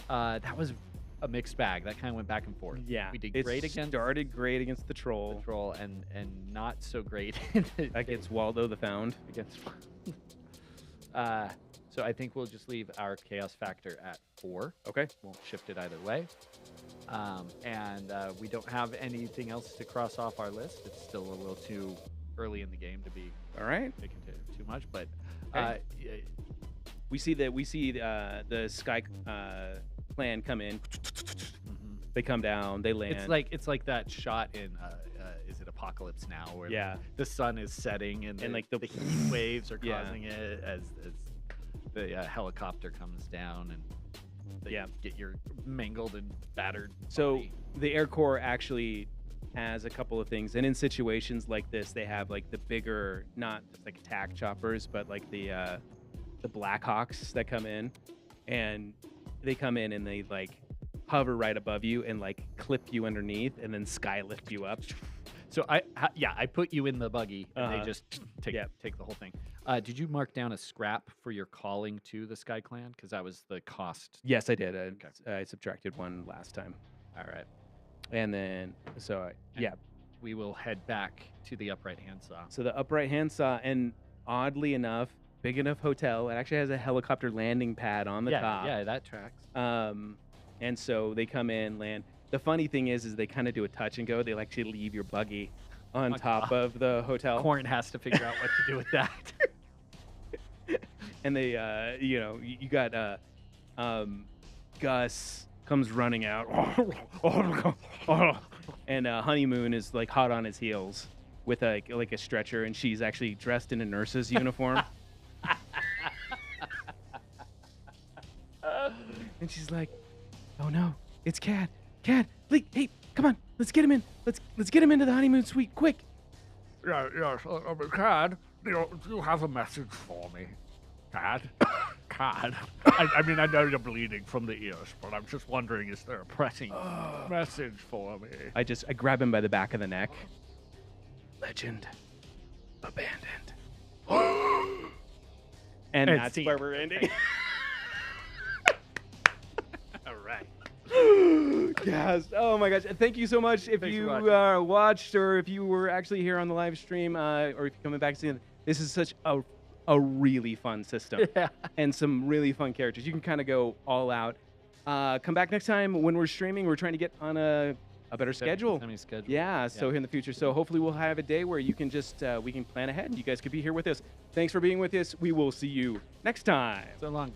Speaker 2: that was a mixed bag. That kind of went back and forth.
Speaker 1: Yeah,
Speaker 2: We did
Speaker 1: it
Speaker 2: great against
Speaker 1: started great against the
Speaker 2: the
Speaker 1: troll
Speaker 2: troll and not so great
Speaker 1: against Waldo the Found.
Speaker 2: against. So I think we'll just leave our chaos factor at 4.
Speaker 1: Okay.
Speaker 2: Won't shift it either way. And we don't have anything else to cross off our list. It's still a little too early in the game to be
Speaker 1: All right.
Speaker 2: picking too much, but
Speaker 1: Okay. We see the Sky clan come in. They come down. They land.
Speaker 2: it's like that shot in is it Apocalypse Now where
Speaker 1: Yeah.
Speaker 2: the sun is setting and,
Speaker 1: And, like,
Speaker 2: the
Speaker 1: the-
Speaker 2: heat waves are
Speaker 1: Yeah.
Speaker 2: causing it as the helicopter comes down and they
Speaker 1: Yeah.
Speaker 2: get your mangled and battered
Speaker 1: So
Speaker 2: body.
Speaker 1: the Air Corps actually has a couple of things, and in situations like this, they have like the bigger, not just like attack choppers, but like the Blackhawks that come in, and they come in and they like hover right above you and like clip you underneath, and then sky lift you up.
Speaker 2: So I put you in the buggy and they
Speaker 1: Uh-huh.
Speaker 2: just take
Speaker 1: Yep.
Speaker 2: take the whole thing. Did you mark down a scrap for your calling to the Sky Clan? Because that was the cost.
Speaker 1: Yes, I did. I subtracted one last time,
Speaker 2: All right.
Speaker 1: and then yeah.
Speaker 2: We will head back to the upright handsaw.
Speaker 1: So the upright handsaw, and oddly enough, big enough hotel. It actually has a helicopter landing pad on the top.
Speaker 2: Yeah, that tracks.
Speaker 1: And so they come in, land. The funny thing is they kind of do a touch and go. They actually leave your buggy on
Speaker 2: On
Speaker 1: top
Speaker 2: top.
Speaker 1: of the hotel,
Speaker 2: Corn has to figure out what to do with that.
Speaker 1: and they, you got Gus comes running out, and Honeymoon is like hot on his heels with like a stretcher, and she's actually dressed in a nurse's uniform. And she's like, "Oh no, it's Cad. Cad, hey, come on, let's get him in. Let's get him into the honeymoon suite, quick."
Speaker 4: Yes, Cad, you have a message for me. Cad? Cad? I mean, I know you're bleeding from the ears, but I'm just wondering, is there a pressing message for me?
Speaker 1: I grab him by the back of the neck. Legend abandoned. And
Speaker 2: And
Speaker 1: that's
Speaker 2: scene.
Speaker 1: where we're ending.
Speaker 2: All right.
Speaker 1: Yes. Oh my gosh. Thank you so much. If
Speaker 2: Thanks
Speaker 1: you
Speaker 2: for watching.
Speaker 1: watched, or if you were actually here on the live stream, or if you're coming back to see it, this is such a really fun system.
Speaker 2: Yeah.
Speaker 1: And some really fun characters. You can kind of go all out. Come back next time when we're streaming. We're trying to get on a better schedule.
Speaker 2: Semi-schedule.
Speaker 1: Yeah, so in the future. So hopefully we'll have a day where you can just, we can plan ahead and you guys could be here with us. Thanks for being with us. We will see you next time.
Speaker 2: So long.